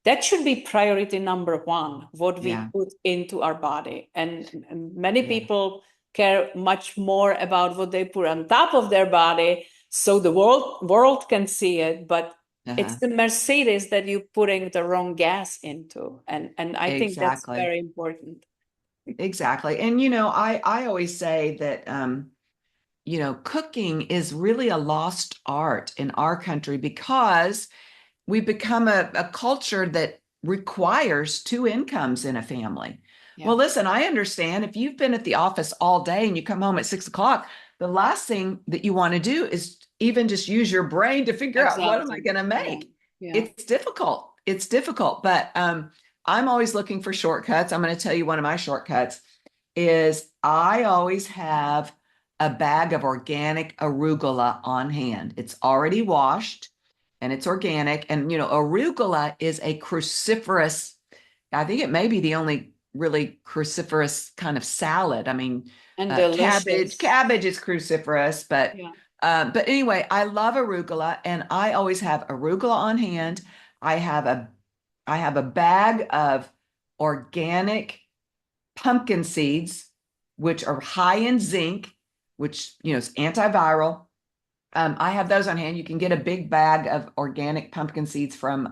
Speaker 1: That should be priority number one, what we
Speaker 2: Yeah.
Speaker 1: put into our body. And many
Speaker 2: Yeah.
Speaker 1: people care much more about what they put on top of their body so the world can see it. But it's
Speaker 2: Uh-huh.
Speaker 1: the Mercedes that you're putting the wrong gas into. And I think that's
Speaker 2: Exactly.
Speaker 1: very important.
Speaker 2: Exactly. And I always say that cooking is really a lost art in our country because we've become a culture that requires two incomes in a family. Well,
Speaker 1: Yeah,
Speaker 2: listen, I understand if you've been at the office all day and you come home at 6 o'clock, the last thing that you want to do is even just use your brain to figure out what am I
Speaker 1: exactly.
Speaker 2: going to
Speaker 1: Yeah,
Speaker 2: make.
Speaker 1: yeah,
Speaker 2: It's difficult. It's difficult, but I'm always looking for shortcuts. I'm going to tell you one of my shortcuts is I always have a bag of organic arugula on hand. It's already washed and it's organic. And, arugula is a cruciferous, I think it may be the only really cruciferous kind of salad. I mean,
Speaker 1: and
Speaker 2: cabbage,
Speaker 1: delicious.
Speaker 2: cabbage is cruciferous, but
Speaker 1: Yeah,
Speaker 2: but anyway, I love arugula, and I always have arugula on hand. I have a I have a bag of organic pumpkin seeds, which are high in zinc, which is antiviral. I have those on hand. You can get a big bag of organic pumpkin seeds from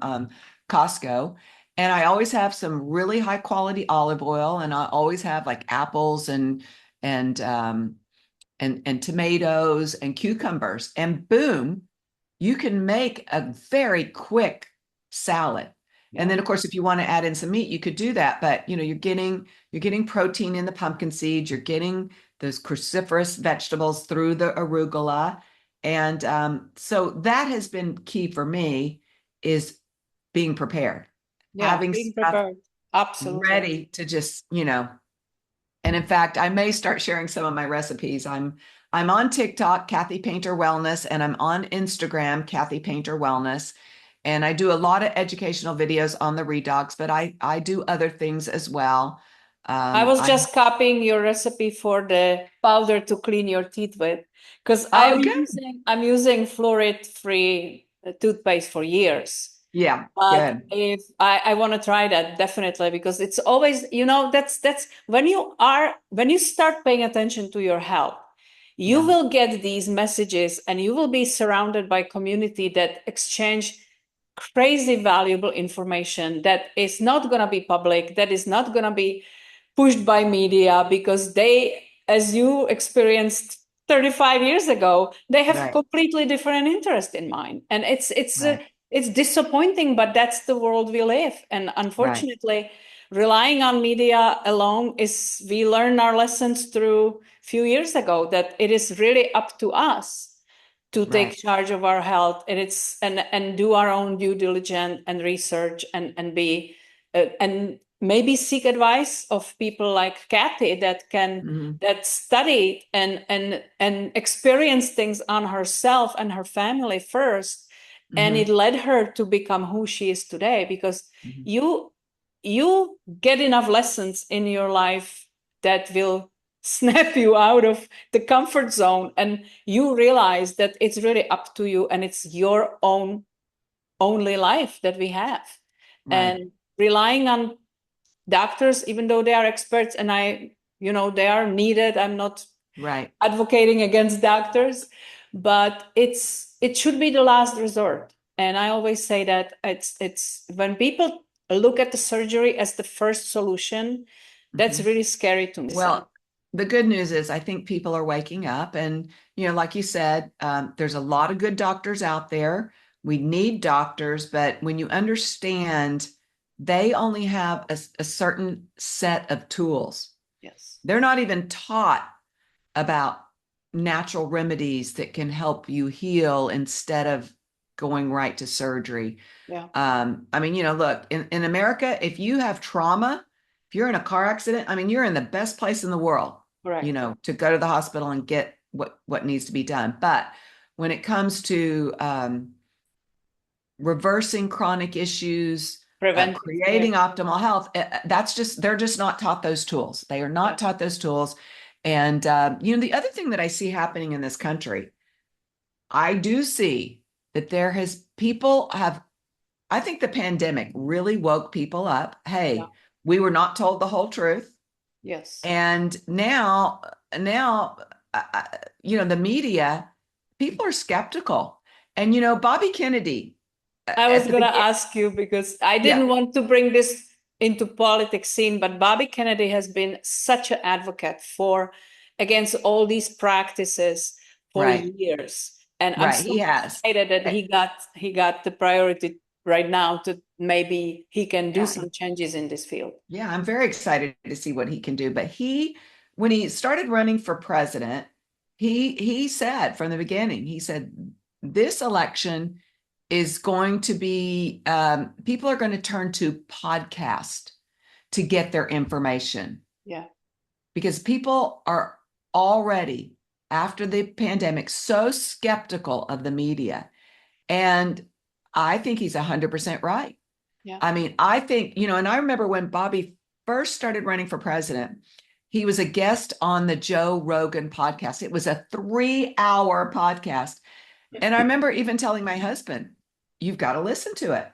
Speaker 2: Costco. And I always have some really high quality olive oil, and I always have like apples and and tomatoes and cucumbers. And boom, you can make a very quick salad. And
Speaker 1: yeah,
Speaker 2: then of course, if you want to add in some meat, you could do that. But you're getting protein in the pumpkin seeds, you're getting those cruciferous vegetables through the arugula. And so that has been key for me is being prepared,
Speaker 1: yeah.
Speaker 2: having
Speaker 1: Being
Speaker 2: stuff
Speaker 1: prepared. Absolutely.
Speaker 2: ready to just. And in fact, I may start sharing some of my recipes. I'm on TikTok, Cathey Painter Wellness, and I'm on Instagram, Cathey Painter Wellness. And I do a lot of educational videos on the redox, but I do other things as well.
Speaker 1: I was
Speaker 2: I
Speaker 1: just copying your recipe for the powder to clean your teeth with, because
Speaker 2: Oh, good.
Speaker 1: I'm using fluoride-free toothpaste for years.
Speaker 2: Yeah,
Speaker 1: But
Speaker 2: good.
Speaker 1: if I want to try that definitely, because it's always, that's when you start paying attention to your health, you
Speaker 2: Yeah,
Speaker 1: will get these messages and you will be surrounded by community that exchange crazy valuable information that is not going to be public, that is not going to be pushed by media because they, as you experienced 35 years ago, they have
Speaker 2: right,
Speaker 1: completely different interest in mind. And
Speaker 2: right,
Speaker 1: it's disappointing, but that's the world we live. And
Speaker 2: right,
Speaker 1: unfortunately, relying on media alone we learned our lessons through a few years ago that it is really up to us to take
Speaker 2: Right.
Speaker 1: charge of our health, and it's and do our own due diligence and research, and be and maybe seek advice of people like Cathey that can
Speaker 2: Mhm.
Speaker 1: that studied and experienced things on herself and her family first, and it
Speaker 2: Mhm.
Speaker 1: led her to become who she is today. Because
Speaker 2: Mhm.
Speaker 1: you you get enough lessons in your life that will snap you out of the comfort zone, and you realize that it's really up to you, and it's your own only life that we have.
Speaker 2: Right.
Speaker 1: And relying on doctors, even though they are experts, and they are needed, I'm not
Speaker 2: Right.
Speaker 1: advocating against doctors, but it should be the last resort. And I always say that it's when people look at the surgery as the first solution, that's
Speaker 2: Mhm.
Speaker 1: really scary to me.
Speaker 2: Well, the good news is I think people are waking up, and like you said, there's a lot of good doctors out there. We need doctors, but when you understand they only have a certain set of tools,
Speaker 1: Yes.
Speaker 2: they're not even taught about natural remedies that can help you heal instead of going right to surgery.
Speaker 1: Yeah.
Speaker 2: I mean, look, in America, if you have trauma, if you're in a car accident, I mean, you're in the best place in the world,
Speaker 1: Correct.
Speaker 2: to go to the hospital and get what needs to be done. But when it comes to reversing chronic issues,
Speaker 1: Preventive care.
Speaker 2: creating optimal health, they're just not taught those tools. They are
Speaker 1: Yeah.
Speaker 2: not taught those tools. And, the other thing that I see happening in this country, I do see that people have, I think the pandemic really woke people up.
Speaker 1: Yeah.
Speaker 2: Hey, we were not told the whole truth.
Speaker 1: Yes.
Speaker 2: And now, the media, people are skeptical. And, Bobby Kennedy
Speaker 1: I was
Speaker 2: at the
Speaker 1: going to
Speaker 2: beginning,
Speaker 1: ask you, because I
Speaker 2: yeah,
Speaker 1: didn't want to bring this into politics scene, but Bobby Kennedy has been such an advocate for against all these practices for
Speaker 2: right,
Speaker 1: years. And I'm
Speaker 2: right.
Speaker 1: so
Speaker 2: He has.
Speaker 1: excited that
Speaker 2: Eh,
Speaker 1: he got the priority right now to maybe he can do
Speaker 2: Yeah.
Speaker 1: some changes in this field.
Speaker 2: Yeah, I'm very excited to see what he can do. But when he started running for president, he said from the beginning, he said, this election is going to be, people are going to turn to podcast to get their information
Speaker 1: Yeah.
Speaker 2: because people are already, after the pandemic, so skeptical of the media. And I think he's 100% right.
Speaker 1: Yeah.
Speaker 2: I mean, I think, and I remember when Bobby first started running for president, he was a guest on the Joe Rogan podcast. It was a 3-hour podcast. And I remember even telling my husband, you've got to listen to it.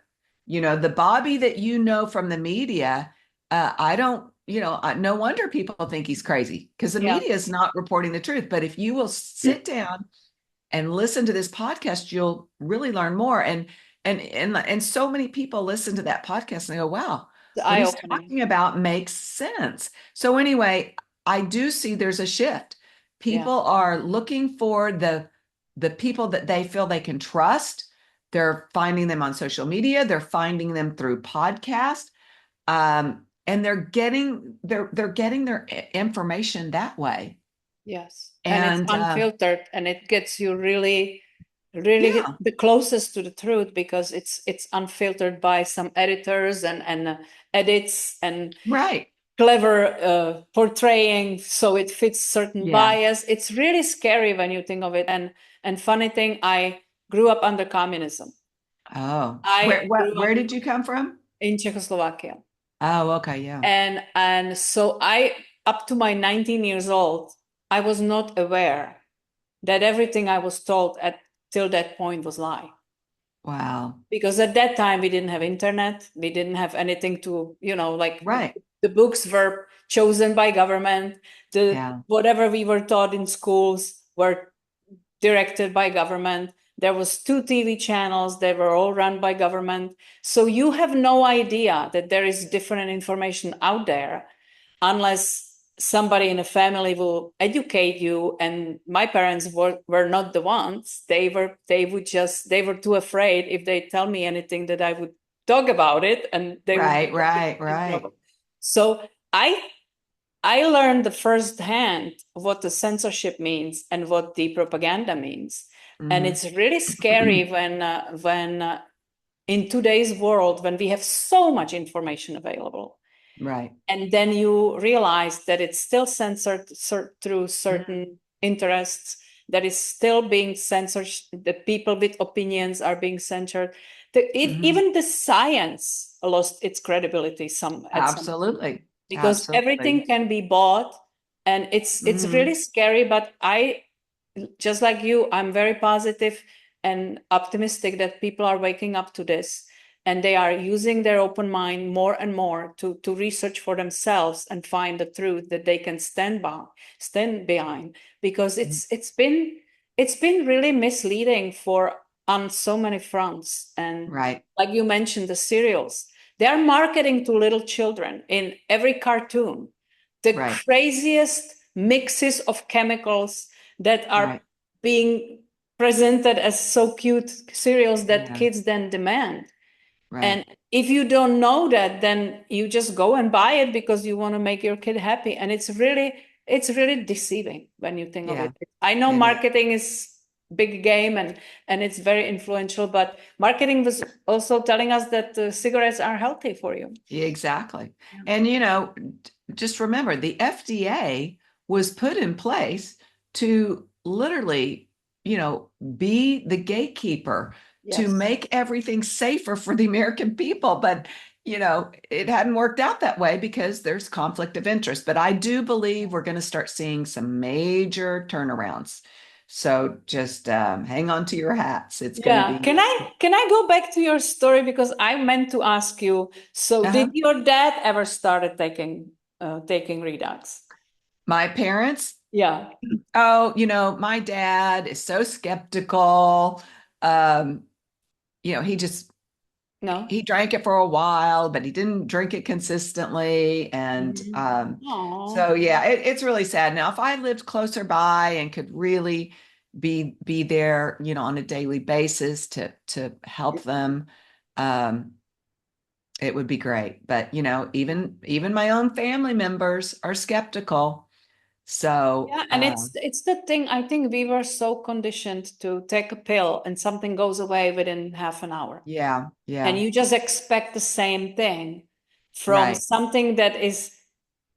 Speaker 2: The Bobby that from the media, I don't, no wonder people think he's crazy because the
Speaker 1: Yeah.
Speaker 2: media is not reporting the truth. But if you will sit down and listen to this podcast, you'll really learn more. And so many people listen to that podcast and they go, wow,
Speaker 1: It's
Speaker 2: what he's
Speaker 1: eye-opening.
Speaker 2: talking about makes sense. So anyway, I do see there's a shift.
Speaker 1: Yeah.
Speaker 2: People are looking for the people that they feel they can trust. They're finding them on social media, they're finding them through podcast. And they're getting their information that way.
Speaker 1: Yes. And it's
Speaker 2: And
Speaker 1: unfiltered, and it gets you really, really
Speaker 2: yeah,
Speaker 1: the closest to the truth, because it's unfiltered by some editors and edits and
Speaker 2: right.
Speaker 1: clever portraying so it fits certain
Speaker 2: Yeah.
Speaker 1: bias. It's really scary when you think of it. And funny thing, I grew up under communism.
Speaker 2: Oh, where
Speaker 1: I
Speaker 2: what
Speaker 1: grew
Speaker 2: where
Speaker 1: up
Speaker 2: did you come from?
Speaker 1: in Czechoslovakia.
Speaker 2: Oh, okay, yeah.
Speaker 1: And so I, up to my 19 years old, I was not aware that everything I was told at till that point was lie.
Speaker 2: Wow.
Speaker 1: Because at that time we didn't have internet, we didn't have anything to, like
Speaker 2: Right.
Speaker 1: the books were chosen by government, the
Speaker 2: Yeah.
Speaker 1: whatever we were taught in schools were directed by government. There was 2 TV channels, they were all run by government. So you have no idea that there is different information out there unless somebody in a family will educate you. And my parents were not the ones. They were too afraid if they tell me anything that I would talk about it, and they would
Speaker 2: Right, right,
Speaker 1: get in
Speaker 2: right.
Speaker 1: trouble. So I learned the first hand what the censorship means and what the propaganda means. And
Speaker 2: Hmm.
Speaker 1: it's really scary when in today's world, when we have so much information available,
Speaker 2: Right.
Speaker 1: and then you realize that it's still censored through
Speaker 2: Mhm.
Speaker 1: certain interests, that is still being censored, that people with opinions are being censored.
Speaker 2: Mhm.
Speaker 1: Even the science lost its credibility at some point,
Speaker 2: Absolutely.
Speaker 1: because
Speaker 2: Absolutely.
Speaker 1: everything can be bought, and it's really
Speaker 2: Hmm.
Speaker 1: scary. But I, just like you, I'm very positive and optimistic that people are waking up to this, and they are using their open mind more and more to research for themselves and find the truth that they can stand behind, because it's been really misleading for on so many fronts. And
Speaker 2: Right.
Speaker 1: like you mentioned, the cereals, they are marketing to little children in every cartoon the
Speaker 2: Right.
Speaker 1: craziest mixes of chemicals that are
Speaker 2: Right.
Speaker 1: being presented as so cute cereals that
Speaker 2: Yeah.
Speaker 1: kids then demand.
Speaker 2: Right.
Speaker 1: And if you don't know that, then you just go and buy it because you want to make your kid happy. And it's really deceiving when you think of
Speaker 2: Yeah.
Speaker 1: it. I know
Speaker 2: It is.
Speaker 1: marketing is big game, and it's very influential, but marketing was also telling us that cigarettes are healthy for you.
Speaker 2: Yeah, exactly.
Speaker 1: Yeah.
Speaker 2: And, just remember the FDA was put in place to literally, be the gatekeeper to
Speaker 1: Yes.
Speaker 2: make everything safer for the American people. But, it hadn't worked out that way because there's conflict of interest. But I do believe we're going to start seeing some major turnarounds. So just hang on to your hats. It's going to
Speaker 1: Yeah.
Speaker 2: be,
Speaker 1: Can I go back to your story, because I meant to ask you, so did
Speaker 2: uh-huh.
Speaker 1: your dad ever started taking Redux?
Speaker 2: My parents.
Speaker 1: Yeah.
Speaker 2: Oh, my dad is so skeptical. Um, he just
Speaker 1: No?
Speaker 2: he drank it for a while, but he didn't drink it consistently. And
Speaker 1: Oh.
Speaker 2: so yeah, it's really sad. Now, if I lived closer by and could really be there, on a daily basis to help them, um, it would be great. But even my own family members are skeptical. So
Speaker 1: Yeah, and it's the thing. I think we were so conditioned to take a pill and something goes away within half an hour.
Speaker 2: yeah,
Speaker 1: And
Speaker 2: yeah,
Speaker 1: you just expect the same thing from
Speaker 2: right,
Speaker 1: something that is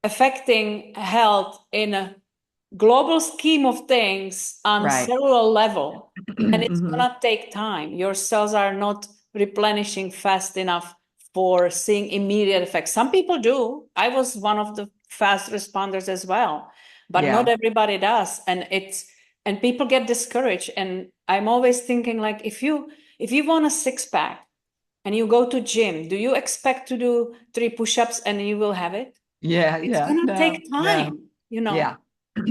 Speaker 1: affecting health in a global scheme of things on
Speaker 2: right.
Speaker 1: cellular level. And it's
Speaker 2: Hmm.
Speaker 1: gonna take time. Your cells are not replenishing fast enough for seeing immediate effects. Some people do. I was one of the fast responders as well, but not
Speaker 2: Yeah.
Speaker 1: everybody does. And people get discouraged. And I'm always thinking, like, if you want a six pack and you go to gym, do you expect to do 3 push-ups and you will have it?
Speaker 2: Yeah,
Speaker 1: It's
Speaker 2: yeah.
Speaker 1: gonna
Speaker 2: No,
Speaker 1: take
Speaker 2: no.
Speaker 1: time.
Speaker 2: Yeah.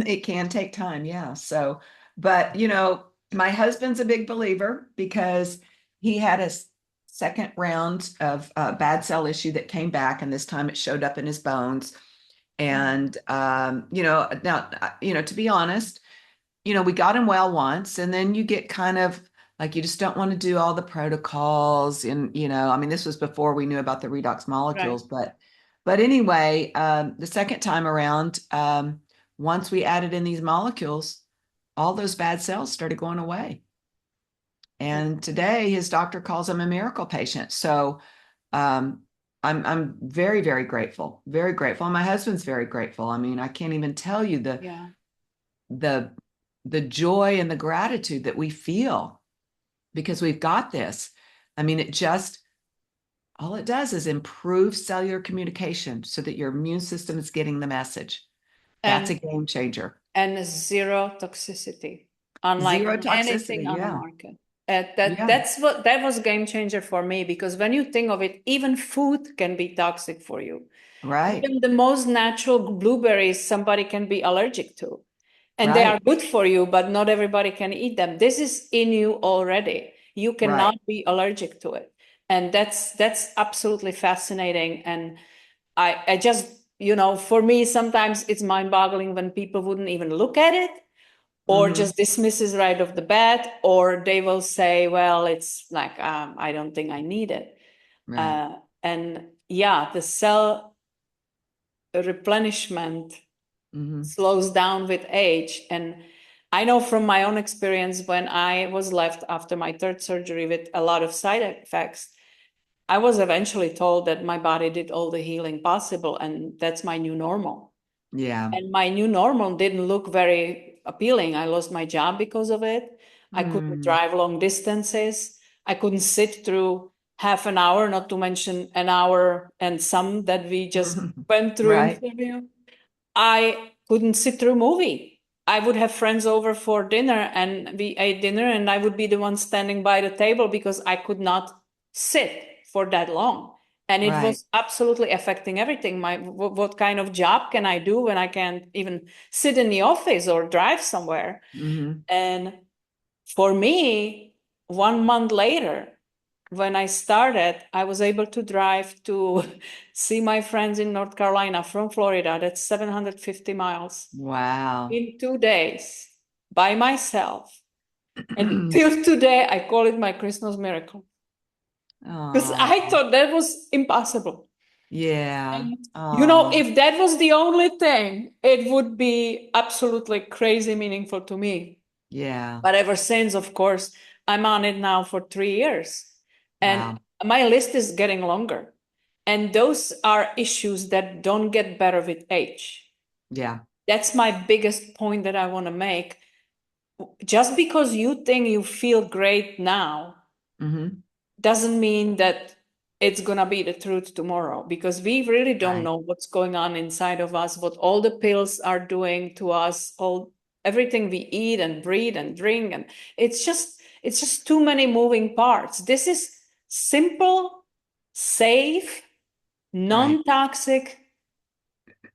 Speaker 2: It can take time, yeah. So, but my husband's a big believer because he had a second round of bad cell issue that came back, and this time it showed up in his bones. And now, to be honest, we got him well once, and then you get kind of like you just don't want to do all the protocols. And, I mean, this was before we knew about the redox
Speaker 1: Right.
Speaker 2: molecules, but anyway, the second time around, once we added in these molecules, all those bad cells started going away. And today his doctor calls him a miracle patient. So um, I'm very, very grateful, very grateful. And my husband's very grateful. I mean, I can't even tell you
Speaker 1: Yeah.
Speaker 2: the the joy and the gratitude that we feel because we've got this. I mean, all it does is improve cellular communication so that your immune system is getting the message. That's a
Speaker 1: And
Speaker 2: game changer.
Speaker 1: zero toxicity, unlike
Speaker 2: Zero
Speaker 1: anything
Speaker 2: toxicity.
Speaker 1: on the
Speaker 2: Yeah.
Speaker 1: market. That was game changer for me, because when you think of it, even food can be toxic for you.
Speaker 2: Right.
Speaker 1: Even the most natural blueberries, somebody can be allergic to. And they are
Speaker 2: Right.
Speaker 1: good for you, but not everybody can eat them. This is in you already. You
Speaker 2: Right.
Speaker 1: cannot be allergic to it. And that's absolutely fascinating. And I just, for me, sometimes it's mind-boggling when people wouldn't even look at it, or
Speaker 2: Hmm.
Speaker 1: just dismisses right off the bat, or they will say, well, it's like, I don't think I need it.
Speaker 2: Right.
Speaker 1: And yeah, the cell replenishment
Speaker 2: Hmm.
Speaker 1: slows down with age. And I know from my own experience when I was left after my third surgery with a lot of side effects, I was eventually told that my body did all the healing possible and that's my new normal.
Speaker 2: Yeah.
Speaker 1: And my new normal didn't look very appealing. I lost my job because of it. I couldn't
Speaker 2: Mm.
Speaker 1: drive long distances. I couldn't sit through half an hour, not to mention an hour and some that we just went through
Speaker 2: Right.
Speaker 1: interview. I couldn't sit through a movie. I would have friends over for dinner and we ate dinner and I would be the one standing by the table because I could not sit for that long. And it
Speaker 2: Right.
Speaker 1: was absolutely affecting everything. What kind of job can I do when I can't even sit in the office or drive somewhere?
Speaker 2: Hmm.
Speaker 1: And for me, 1 month later, when I started, I was able to drive to see my friends in North Carolina from Florida. That's 750 miles
Speaker 2: Wow.
Speaker 1: in 2 days by myself. And till today, I call it my Christmas miracle because
Speaker 2: Oh,
Speaker 1: I thought that was impossible.
Speaker 2: yeah.
Speaker 1: And
Speaker 2: Oh,
Speaker 1: if that was the only thing, it would be absolutely crazy meaningful to me.
Speaker 2: yeah.
Speaker 1: But ever since, of course, I'm on it now for 3 years. And
Speaker 2: Wow.
Speaker 1: my list is getting longer. And those are issues that don't get better with age.
Speaker 2: Yeah.
Speaker 1: That's my biggest point that I want to make. Just because you think you feel great now
Speaker 2: Hmm.
Speaker 1: doesn't mean that it's going to be the truth tomorrow because we really don't
Speaker 2: Right.
Speaker 1: know what's going on inside of us, what all the pills are doing to us, all everything we eat and breathe and drink, and it's just too many moving parts. This is simple, safe,
Speaker 2: Right.
Speaker 1: non-toxic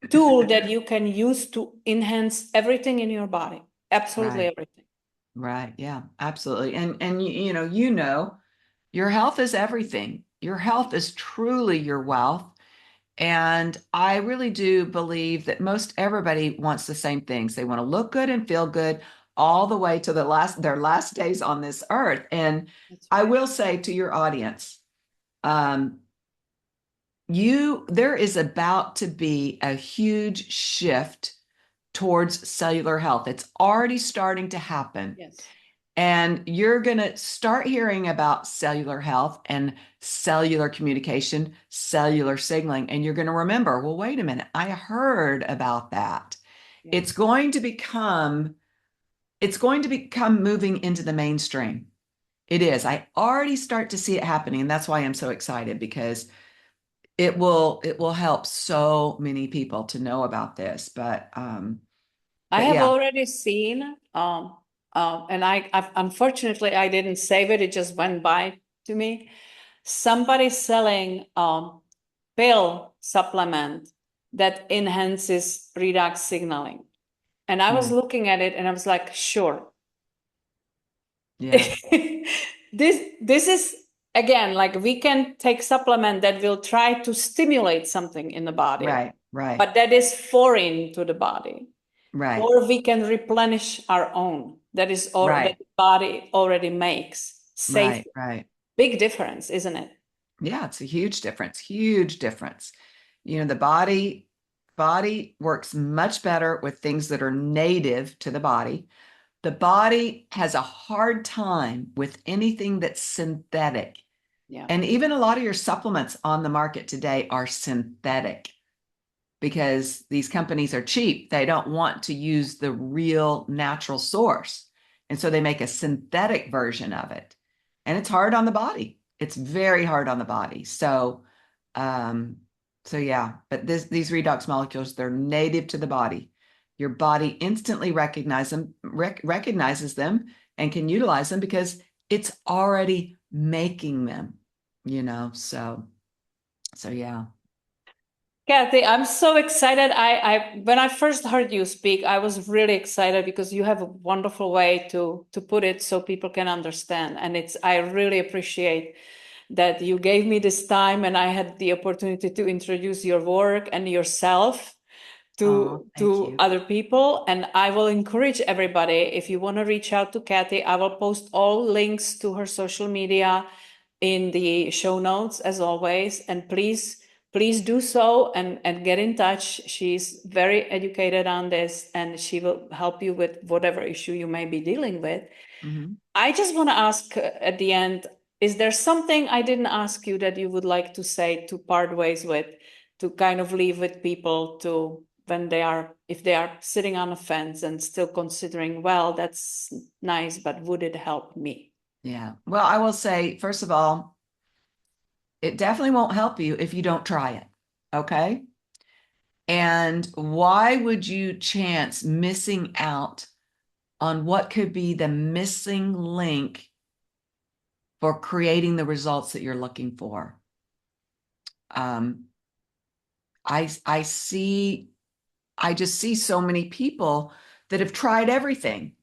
Speaker 1: tool that you can use to enhance everything in your body, absolutely
Speaker 2: Right.
Speaker 1: everything.
Speaker 2: Right. Yeah, absolutely. And you know, your health is everything. Your health is truly your wealth. And I really do believe that most everybody wants the same things. They want to look good and feel good all the way to their last days on this earth. And
Speaker 1: That's
Speaker 2: I
Speaker 1: right.
Speaker 2: will say to your audience, um, there is about to be a huge shift towards cellular health. It's already starting to happen.
Speaker 1: Yes.
Speaker 2: And you're going to start hearing about cellular health and cellular communication, cellular signaling, and you're going to remember, well, wait a minute, I heard about that. It's
Speaker 1: Yes.
Speaker 2: going to become it's going to become moving into the mainstream. It is. I already start to see it happening, and that's why I'm so excited because it will help so many people to know about this.
Speaker 1: I
Speaker 2: But
Speaker 1: have
Speaker 2: yeah,
Speaker 1: already seen, and I've, unfortunately I didn't save it. It just went by to me. Somebody selling pill supplement that enhances redox signaling, and I was
Speaker 2: yeah,
Speaker 1: looking at it and I was like, sure.
Speaker 2: yeah,
Speaker 1: This is again like we can take supplement that will try to stimulate something in the body,
Speaker 2: right, right,
Speaker 1: but that is foreign to the body.
Speaker 2: right,
Speaker 1: Or we can replenish our own that is all that
Speaker 2: right,
Speaker 1: the body already makes safe.
Speaker 2: right, right.
Speaker 1: Big difference, isn't it?
Speaker 2: Yeah, it's a huge difference, huge difference. You know, the body works much better with things that are native to the body. The body has a hard time with anything that's synthetic.
Speaker 1: Yeah.
Speaker 2: And even a lot of your supplements on the market today are synthetic because these companies are cheap. They don't want to use the real natural source. And so they make a synthetic version of it. And it's hard on the body. It's very hard on the body. Um, so yeah, but these redox molecules, they're native to the body. Your body instantly recognizes them and can utilize them because it's already making them, you know. So yeah.
Speaker 1: Cathey, I'm so excited. I when I first heard you speak, I was really excited because you have a wonderful way to put it so people can understand. And it's I really appreciate that you gave me this time and I had the opportunity to introduce your work and yourself
Speaker 2: Oh, thank
Speaker 1: to
Speaker 2: you.
Speaker 1: other people. And I will encourage everybody, if you want to reach out to Cathey, I will post all links to her social media in the show notes as always. And please do so and get in touch. She's very educated on this, and she will help you with whatever issue you may be dealing with.
Speaker 2: Mhm.
Speaker 1: I just want to ask at the end, is there something I didn't ask you that you would like to say to part ways with, to kind of leave with people to when they are, if they are sitting on a fence and still considering, well, that's nice, but would it help me?
Speaker 2: Yeah. Well, I will say, first of all, it definitely won't help you if you don't try it. Okay. And why would you chance missing out on what could be the missing link for creating the results that you're looking for? Um, I see, I just see so many people that have tried everything,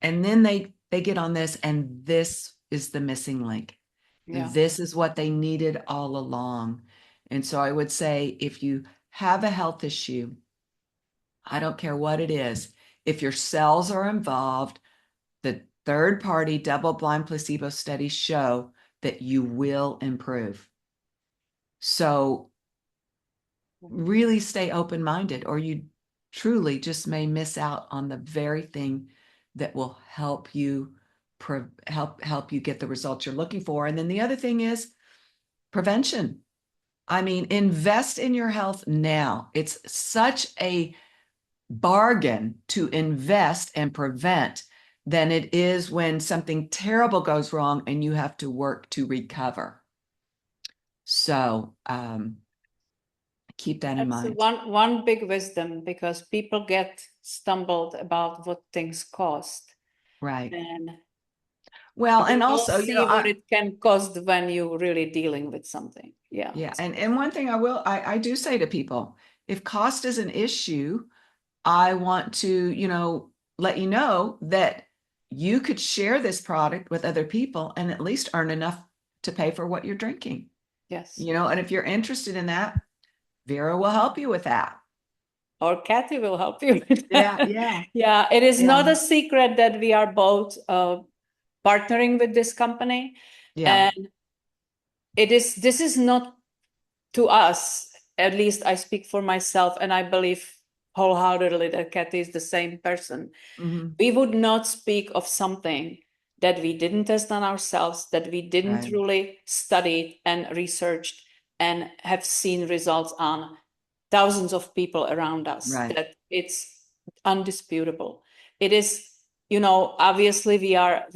Speaker 2: and then they get on this, and this is the missing link.
Speaker 1: Yeah.
Speaker 2: This is what they needed all along. And so I would say, if you have a health issue, I don't care what it is, if your cells are involved, the third party double blind placebo studies show that you will improve. So really stay open minded, or you truly just may miss out on the very thing that will help you help you get the results you're looking for. And then the other thing is prevention. I mean, invest in your health now. It's such a bargain to invest and prevent than it is when something terrible goes wrong and you have to work to recover. So keep that in
Speaker 1: That's
Speaker 2: mind.
Speaker 1: one big wisdom, because people get stumbled about what things cost,
Speaker 2: Right.
Speaker 1: and
Speaker 2: Well,
Speaker 1: you
Speaker 2: and
Speaker 1: will
Speaker 2: also,
Speaker 1: see what it can cost when you're really dealing with something. Yeah.
Speaker 2: yeah, and one thing I do say to people, if cost is an issue, I want to, let you know that you could share this product with other people and at least earn enough to pay for what you're drinking.
Speaker 1: Yes.
Speaker 2: And if you're interested in that, Vera will help you with that.
Speaker 1: Or Cathey will help you with
Speaker 2: Yeah,
Speaker 1: that.
Speaker 2: yeah,
Speaker 1: Yeah, it is
Speaker 2: yeah,
Speaker 1: not a secret that we are both partnering with this company.
Speaker 2: yeah.
Speaker 1: And this is not, to us, at least I speak for myself, and I believe wholeheartedly that Cathey is the same person.
Speaker 2: Hmm.
Speaker 1: We would not speak of something that we didn't test on ourselves, that we didn't
Speaker 2: Right,
Speaker 1: really study and researched and have seen results on thousands of people around us,
Speaker 2: right.
Speaker 1: that it's undisputable. It is, obviously we are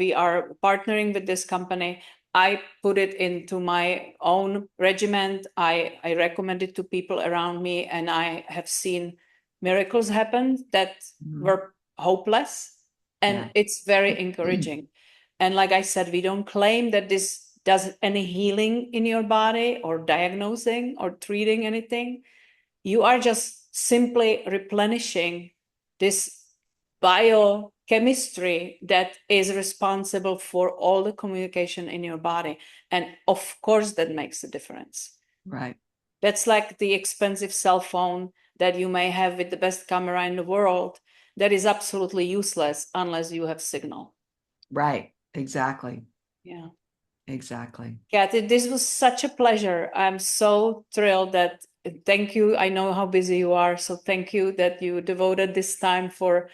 Speaker 1: partnering with this company. I put it into my own regiment. I recommend it to people around me, and I have seen miracles happen that
Speaker 2: Mhm.
Speaker 1: were hopeless, and
Speaker 2: Yeah.
Speaker 1: it's very encouraging. And like I said, we don't claim that this does any healing in your body or diagnosing or treating anything. You are just simply replenishing this biochemistry that is responsible for all the communication in your body. And of course, that makes a difference.
Speaker 2: Right,
Speaker 1: That's like the expensive cell phone that you may have with the best camera in the world. That is absolutely useless unless you have signal.
Speaker 2: right. Exactly,
Speaker 1: Yeah.
Speaker 2: exactly.
Speaker 1: Kathy, this was such a pleasure. I'm so thrilled that, thank you. I know how busy you are, so thank you that you devoted this time for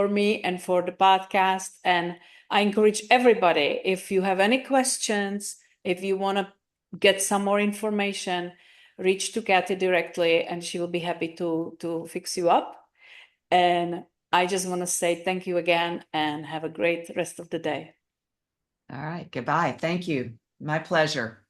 Speaker 1: me and for the podcast. And I encourage everybody, if you have any questions, if you want to get some more information, reach to Kathy directly, and she will be happy to fix you up. And I just want to say thank you again, and have a great rest of the day.
Speaker 2: All right. Goodbye. Thank you. My pleasure.